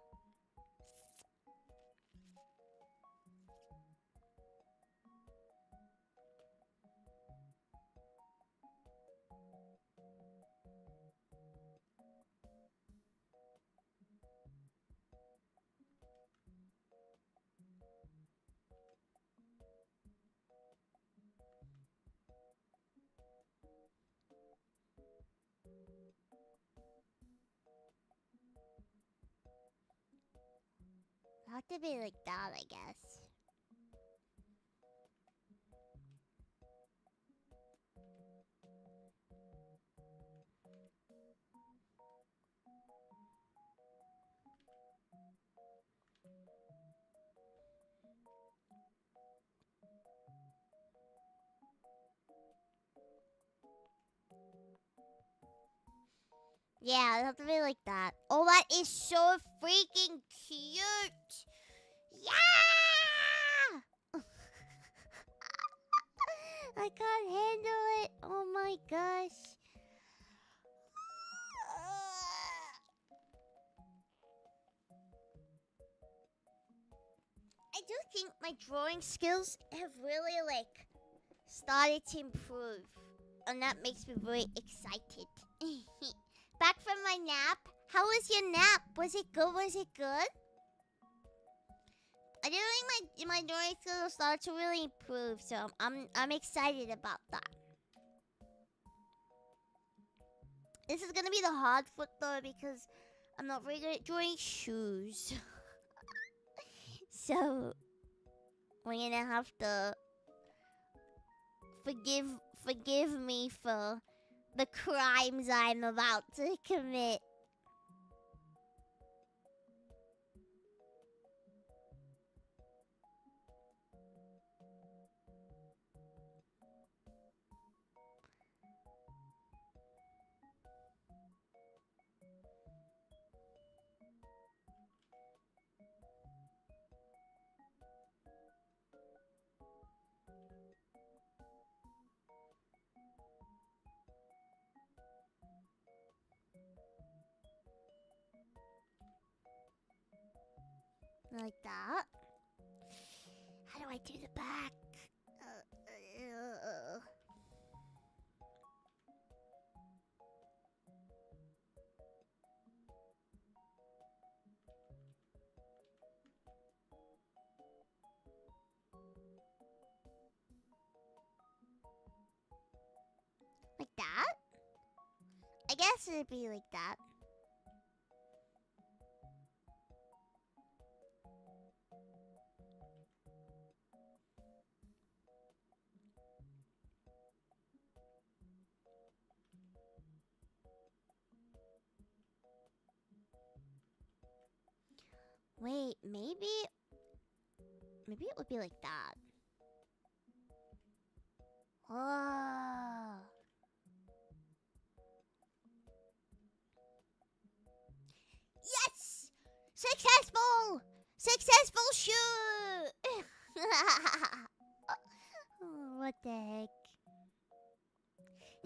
It'll have to be like that, I guess. Yeah, it'll have to be like that. Oh, that is so freaking cute! Yeah! I can't handle it. Oh my gosh. I do think my drawing skills have really, like, started to improve. And that makes me very excited. Back from my nap. How was your nap? Was it good? Was it good? I do think my drawing skills started to really improve, so I'm excited about that. This is gonna be the hard foot though because I'm not very good at drawing shoes. So we're gonna have to forgive me for the crimes I'm about to commit. Like that. How do I do the back? Like that? I guess it'd be like that. Wait, maybe it would be like that. Oh. Yes! Successful! Successful shoot! Oh, what the heck?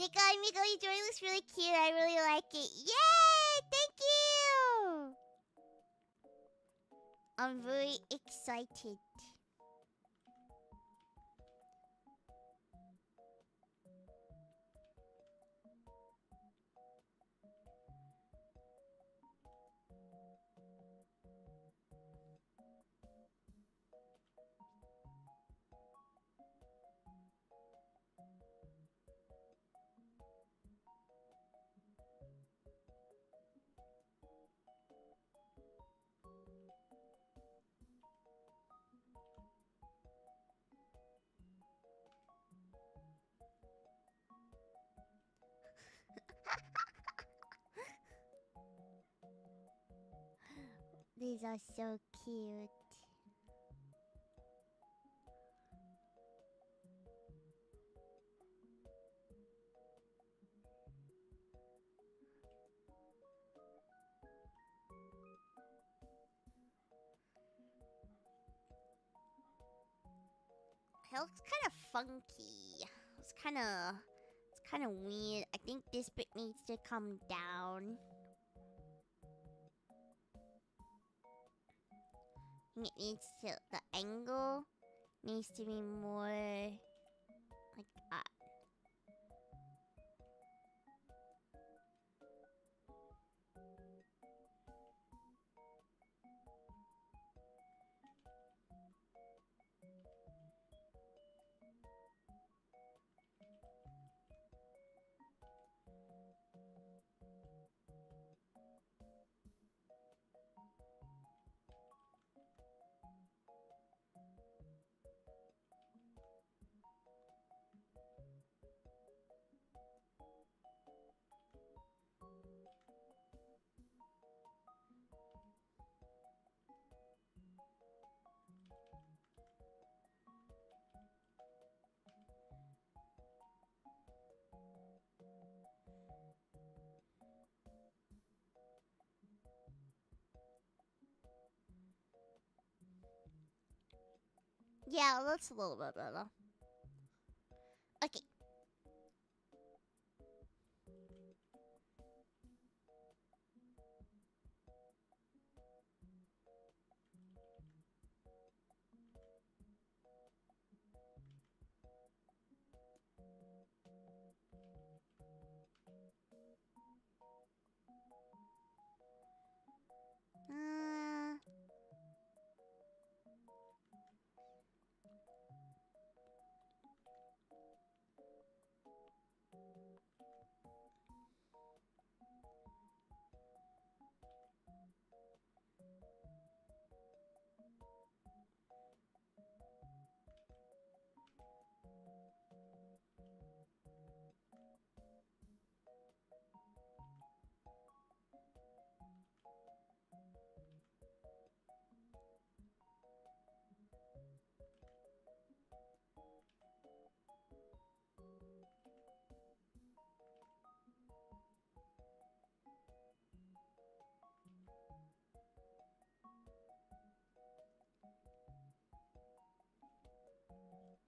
Neko and Miko, your drawing looks really cute. I really like it. Yay! Thank you! I'm very excited. These are so cute. It looks kind of funky. It's kind of weird. I think this bit needs to come down. It needs to, the angle needs to be more like that. Yeah, that's a little bit better. Okay.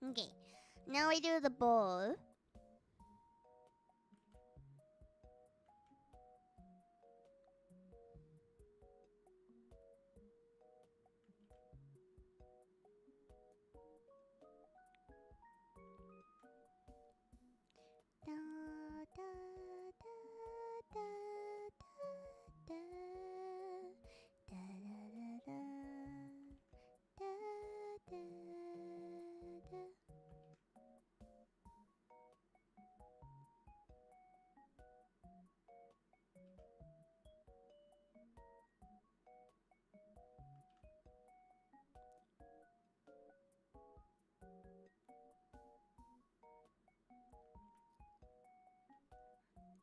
Okay. Now we do the ball. Da, da, da, da, da, da, da, da, da, da, da.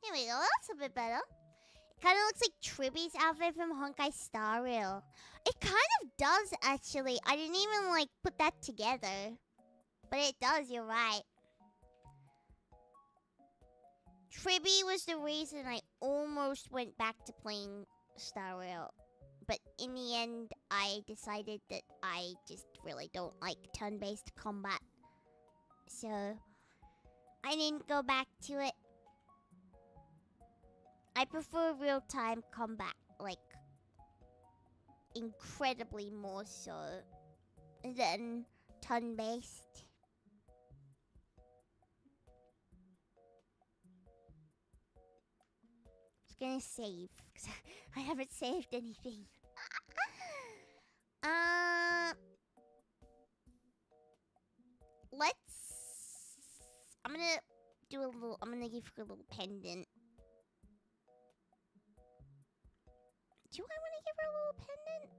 There we go, that's a bit better. It kind of looks like Tribby's outfit from Honkai Star Rail. It kind of does, actually. I didn't even, like, put that together. But it does, you're right. Tribby was the reason I almost went back to playing Star Rail. But in the end, I decided that I just really don't like turn-based combat. So, I didn't go back to it. I prefer real-time combat, like, incredibly more so than turn-based. I was gonna save, because I haven't saved anything. I'm gonna do a little, I'm gonna give her a little pendant. Do I want to give her a little pendant?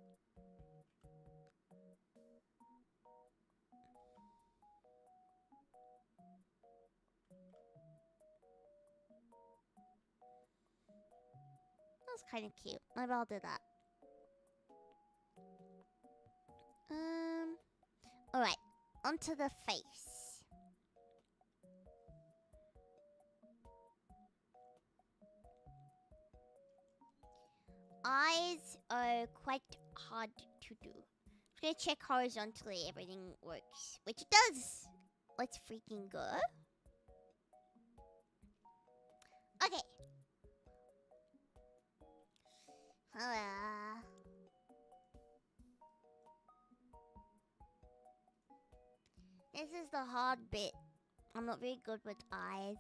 That was kind of cute. Maybe I'll do that. Alright, onto the face. Eyes are quite hard to do. I'm gonna check horizontally everything works, which it does. Let's freaking go. Okay. This is the hard bit. I'm not very good with eyes.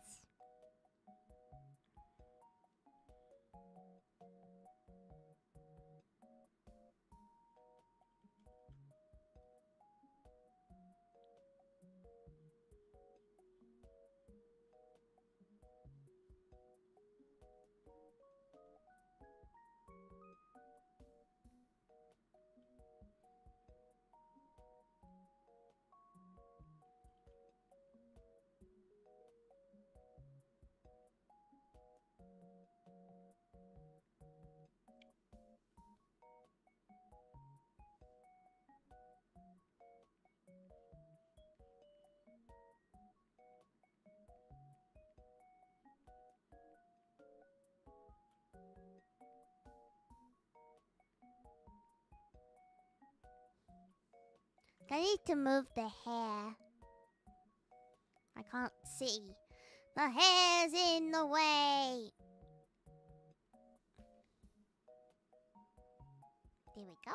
I need to move the hair. I can't see. The hair's in the way. There we go.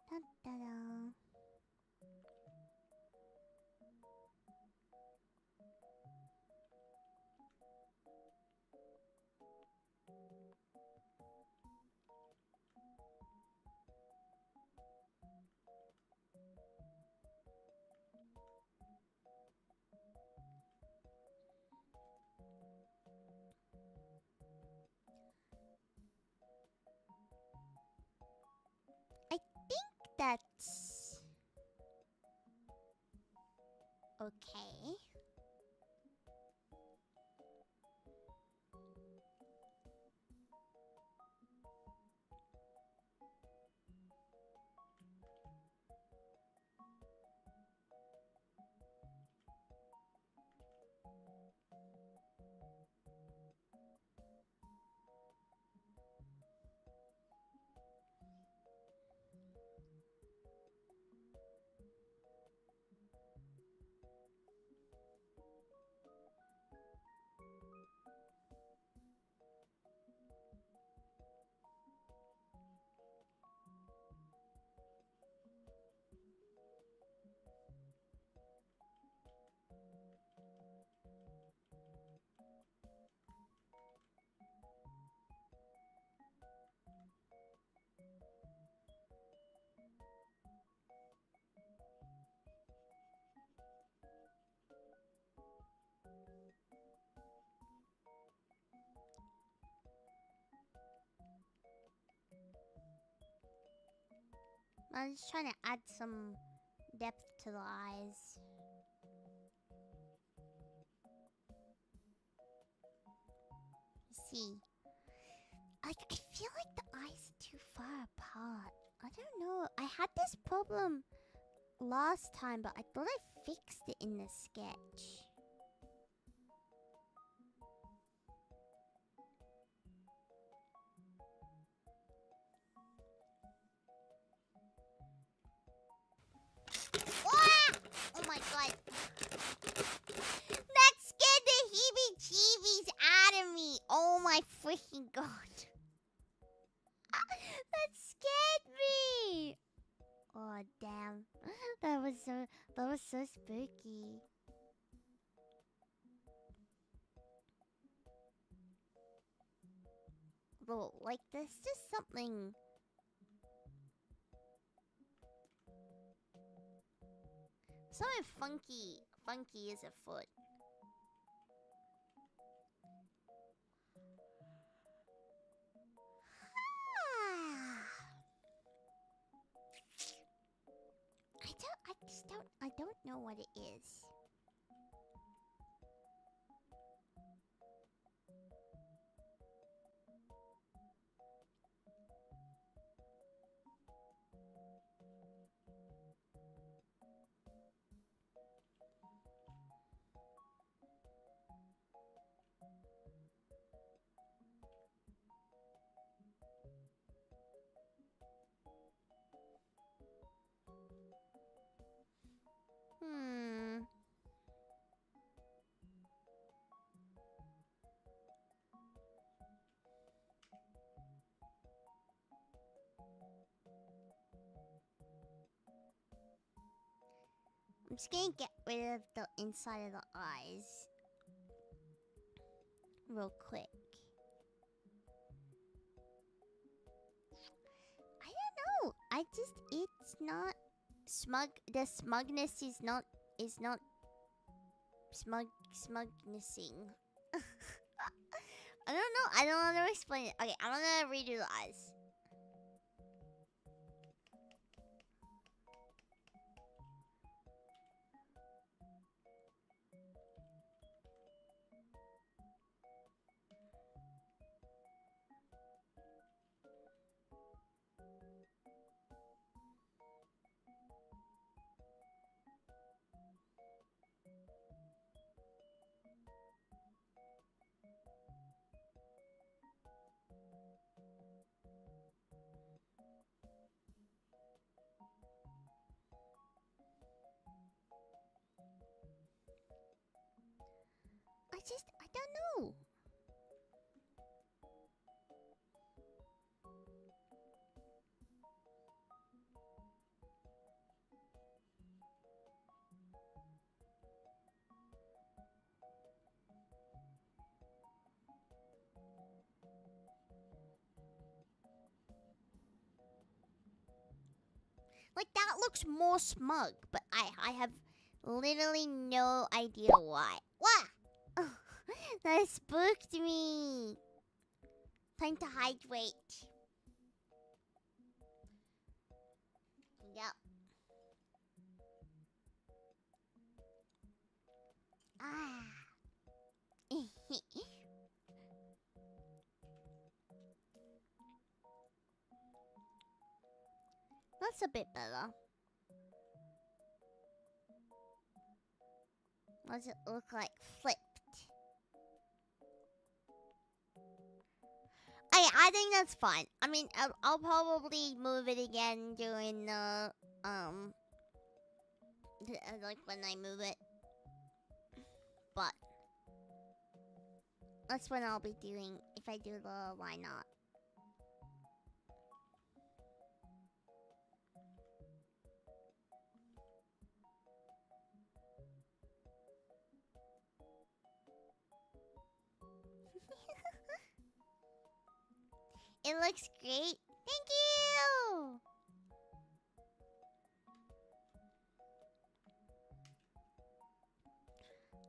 Da-da-da. I think that's okay. I'm just trying to add some depth to the eyes. See. I feel like the eyes are too far apart. I don't know. I had this problem last time, but I thought I fixed it in the sketch. Ah! Oh my god, god. That scared the heebie-jeebies out of me. Oh my freaking god. That scared me. Oh damn. That was so spooky. Bro, like there's just something. Something funky is afoot. I don't know what it is. I'm just gonna get rid of the inside of the eyes real quick. I don't know. It's not smug. The smugness is not smugnessing. I don't know. I don't know how to explain it. Okay, I'm gonna redo the eyes. I don't know. Like, that looks more smug, but I have literally no idea why. Wah! That spooked me. Time to hydrate. Yep. Ah. That's a bit better. What does it look like flipped? I think that's fine. I mean, I'll probably move it again during the like when I move it. But that's when I'll be doing, if I do the why not. It looks great. Thank you!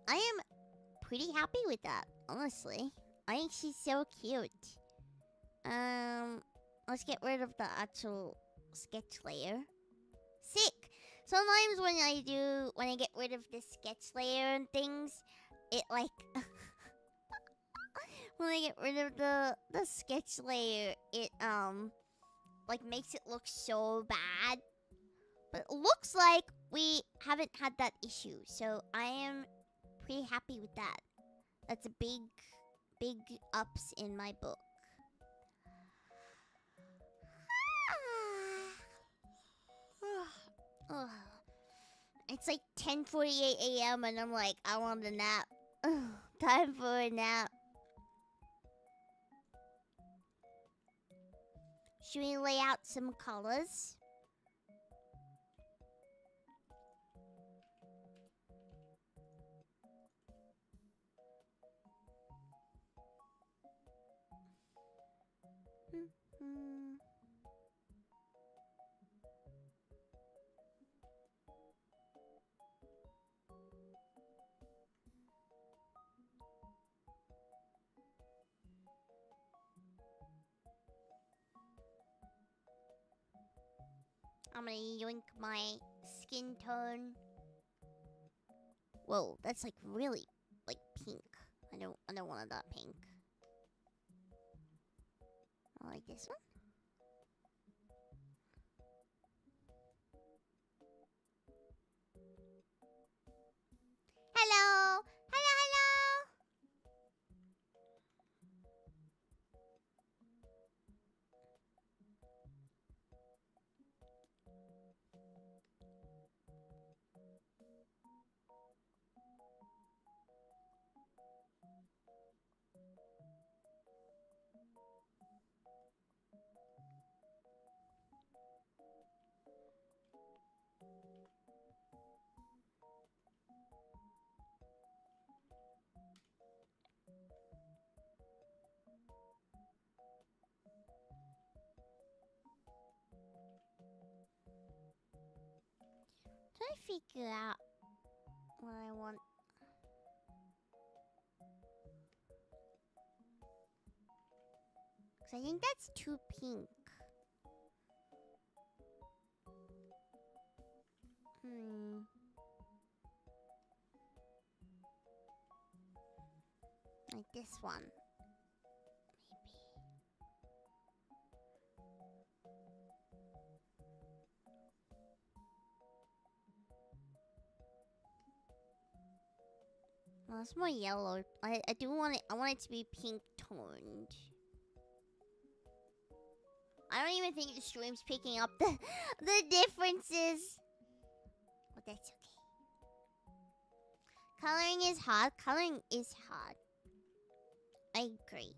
I am pretty happy with that, honestly. I think she's so cute. Let's get rid of the actual sketch layer. Sick! Sometimes when I get rid of the sketch layer and things, it like... when I get rid of the sketch layer, it, like makes it look so bad. But it looks like we haven't had that issue, so I am pretty happy with that. That's a big ups in my book. It's like 10:48 a.m. and I'm like, I want a nap. Time for a nap. Should we lay out some colors? I'm gonna yoink my skin tone. Whoa, that's like really like pink. I don't want that pink. I like this one. Hello! Hello, hello! Try to figure out what I want. Cause I think that's too pink. Like this one. Maybe. Well, it's more yellow. I do want it. I want it to be pink toned. I don't even think the stream's picking up the differences. But that's okay. Coloring is hard. Coloring is hard. I agree.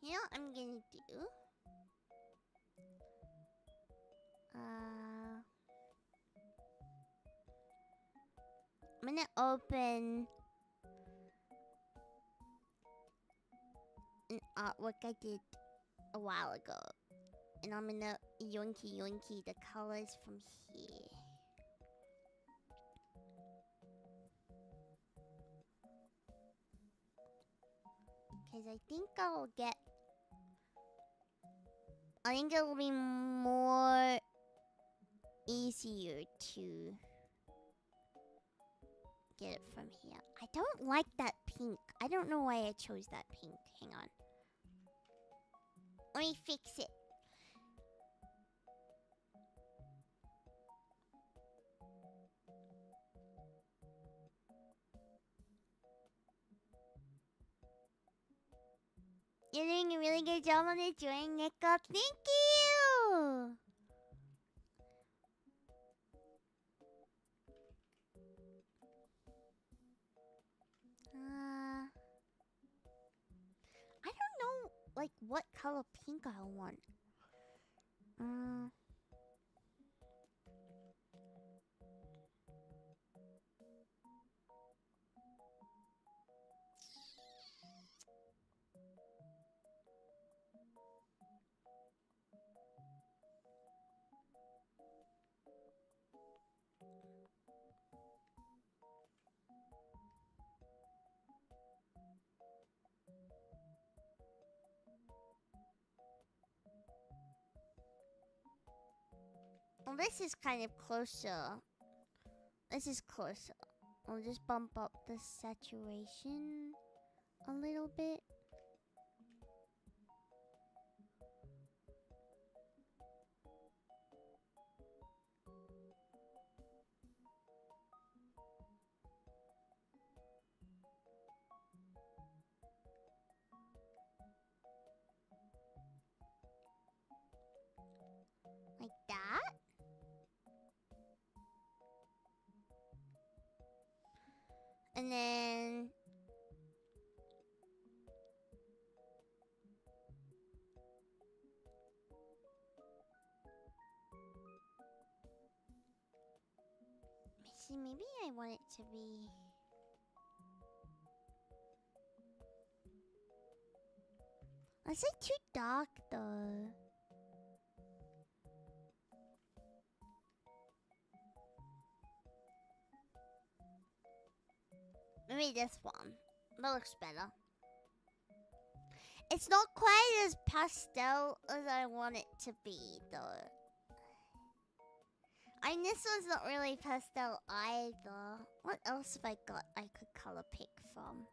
You know what I'm gonna do? I'm gonna open an artwork I did a while ago. And I'm gonna yoinky the colors from here. Cause I think it'll be more easier to get it from here. I don't like that pink. I don't know why I chose that pink. Hang on. Let me fix it. You're doing a really good job on the drawing, Neko. Thank you! I don't know, like, what color pink I want. Well, this is kind of closer. This is closer. I'll just bump up the saturation a little bit. And then... see, maybe I want it to be... It's like too dark though. Maybe this one. That looks better. It's not quite as pastel as I want it to be though. And this one's not really pastel either. What else have I got I could color pick from?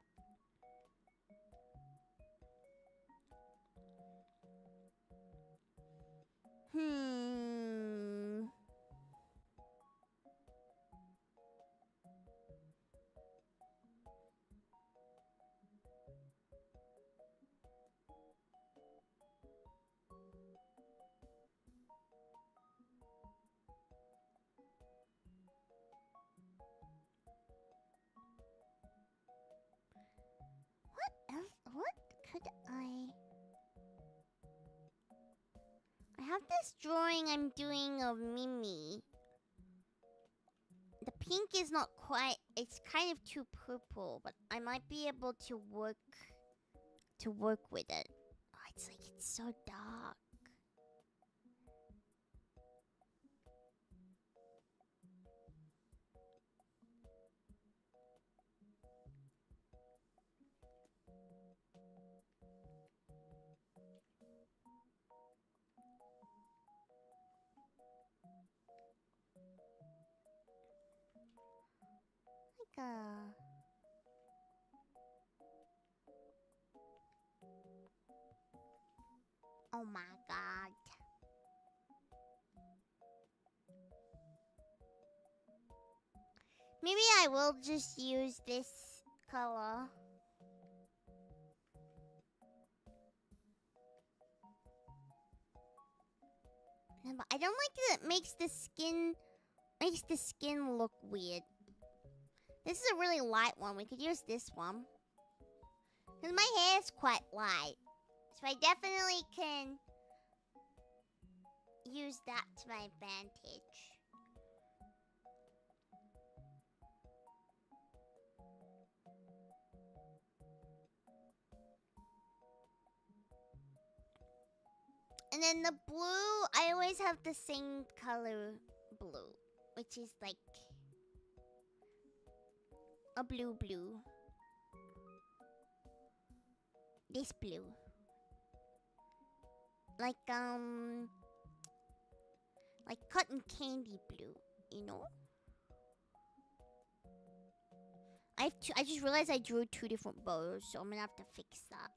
What could I have this drawing I'm doing of Mimi. The pink is not quite, it's kind of too purple, but I might be able to work with it. Oh, it's like it's so dark. Oh my god. Maybe I will just use this color. No, but I don't like that it makes the skin look weird. This is a really light one. We could use this one. Because my hair is quite light. So I definitely can use that to my advantage. And then the blue, I always have the same color blue. Which is like a blue. This blue. Like cotton candy blue, you know? I just realized I drew 2 different bows, so I'm gonna have to fix that.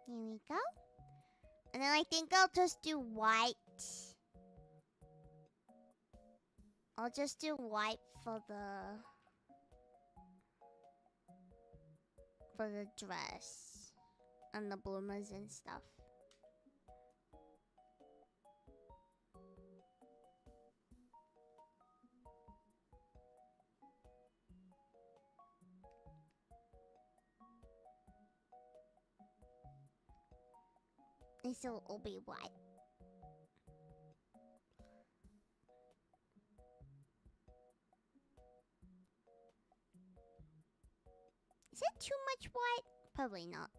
Here we go. And then I think I'll just do white. I'll just do white for the dress and the bloomers and stuff. This will be white. Is it too much white? Probably not.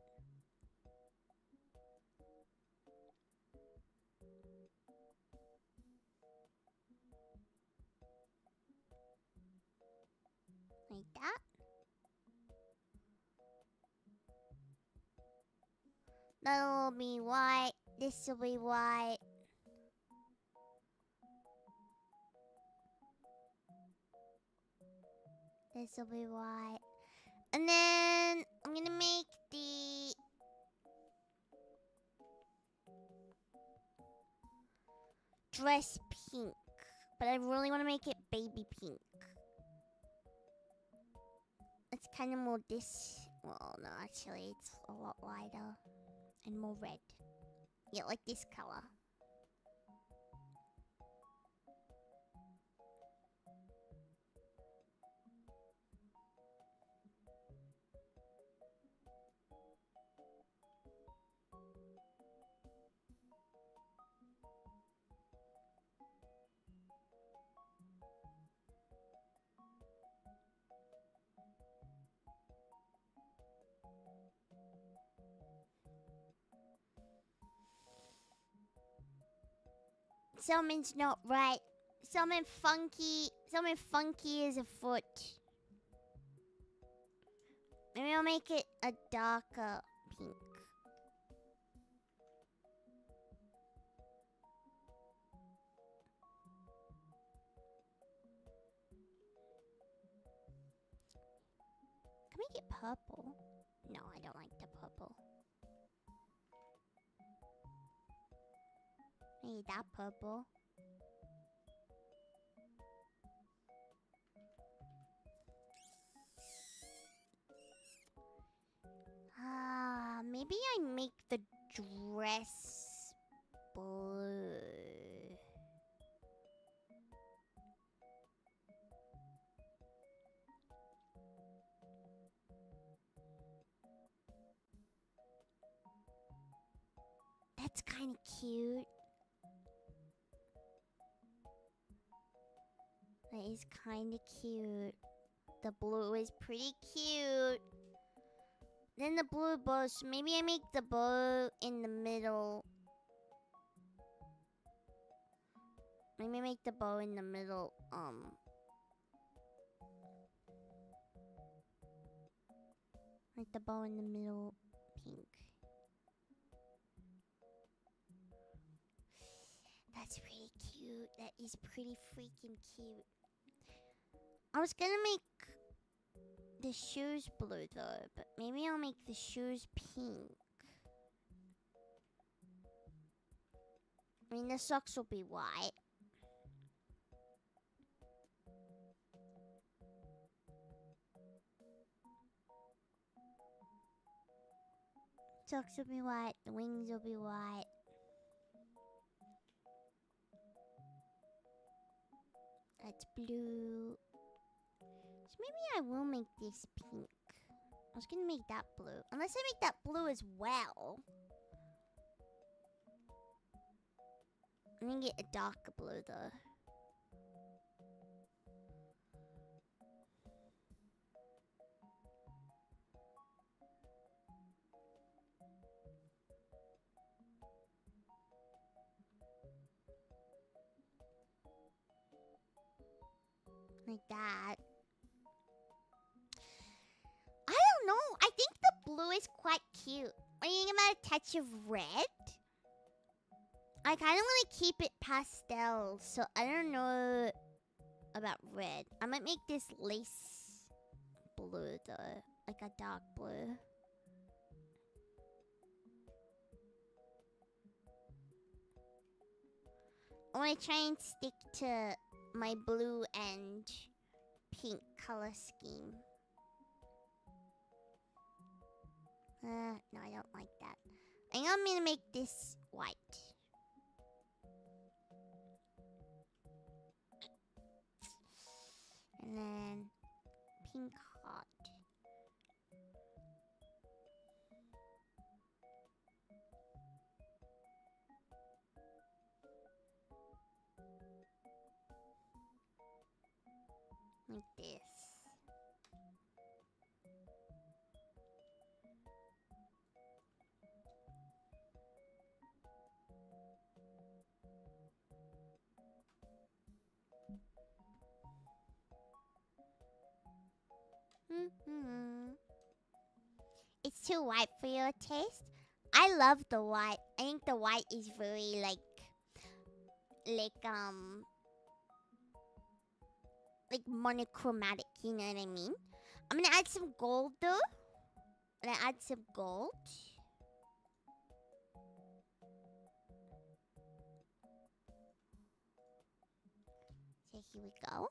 Like that. That'll be white. This will be white. This will be white. And then I'm gonna make the dress pink but I really want to make it baby pink. It's kind of more this. Well, no, actually, it's a lot lighter and more red. Yeah, like this color. Something's not right. Something funky is afoot. Maybe I'll make it a darker pink. Can we get purple? No, I don't like the purple. Maybe that purple. Maybe I make the dress blue. That's kind of cute. That is kind of cute. The blue is pretty cute. Then the blue bow. So maybe I make the bow in the middle. Maybe I make the bow in the middle. Make the bow in the middle pink. That's pretty cute. That is pretty freaking cute. I was gonna make the shoes blue though, but maybe I'll make the shoes pink. I mean, the socks will be white. Socks will be white, the wings will be white. That's blue. So maybe I will make this pink. I was gonna make that blue. Unless I make that blue as well. I'm gonna get a darker blue though. Like that. I don't know. I think the blue is quite cute. What do you think about a touch of red? I kind of want to keep it pastel, so I don't know about red. I might make this lace blue though, like a dark blue. I want to try and stick to my blue and pink color scheme. No, I don't like that. I think I'm gonna make this white. And then pink heart. Like this. It's too white for your taste? I love the white. I think the white is very like monochromatic, you know what I mean? I'm gonna add some gold though. I'm gonna add some gold. Okay, here we go.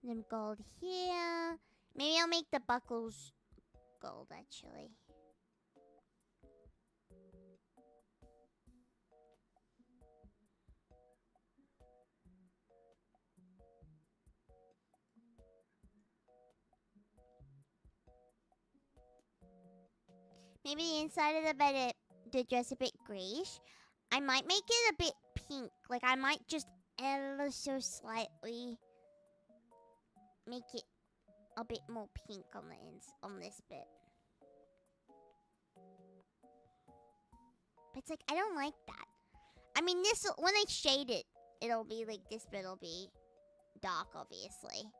Then gold here. Maybe I'll make the buckles gold, actually. Maybe the inside of the dress a bit grayish. I might make it a bit pink. Like, I might just ever so slightly make it a bit more pink on this bit. But it's like, I don't like that. I mean, when I shade it, it'll be like, this bit'll be dark, obviously.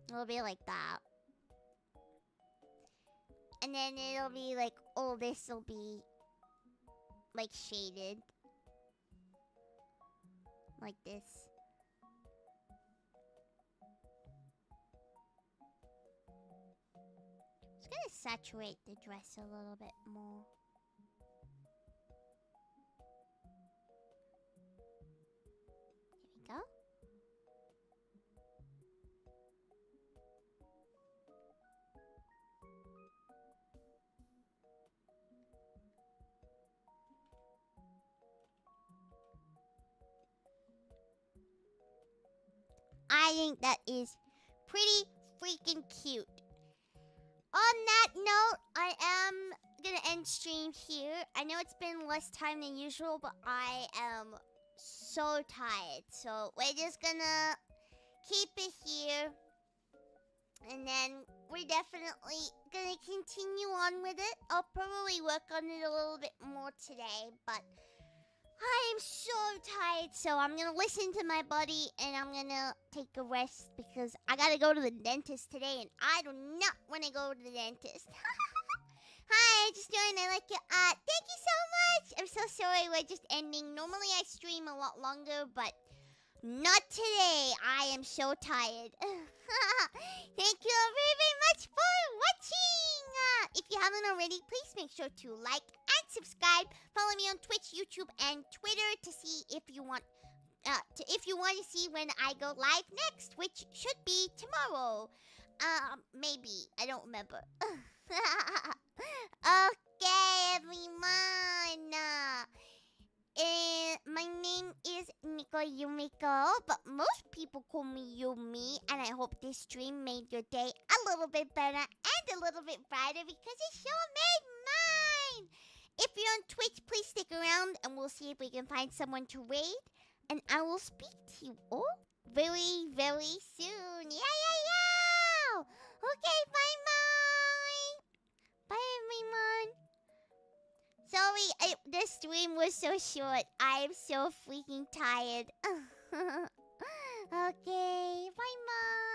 It'll be like that. And then it'll be like, oh, this will be like shaded. Like this. Just gonna saturate the dress a little bit more. Here we go. I think that is pretty freaking cute. On that note, I am gonna end stream here. I know it's been less time than usual, but I am so tired. So we're just gonna keep it here. And then we're definitely gonna continue on with it. I'll probably work on it a little bit more today, but I am so tired, so I'm gonna listen to my body and I'm gonna take a rest because I gotta go to the dentist today and I do not want to go to the dentist. Hi, I just joined. I like it. Thank you so much. I'm so sorry we're just ending. Normally I stream a lot longer, but not today. I am so tired. Thank you all very, very much for watching. If you haven't already, please make sure to like and subscribe. Follow me on Twitch, YouTube, and Twitter to see if you want to see when I go live next, which should be tomorrow. Maybe. I don't remember. Okay, everyone. My name is Neko Yumiko, but most people call me Yumi, and I hope this stream made your day a little bit better and a little bit brighter because it sure made mine. If you're on Twitch, please stick around, and we'll see if we can find someone to raid, and I will speak to you all very, very soon. Yeah. Okay, bye-bye. Bye, everyone. Sorry, this stream was so short. I am so freaking tired. Okay, bye-bye.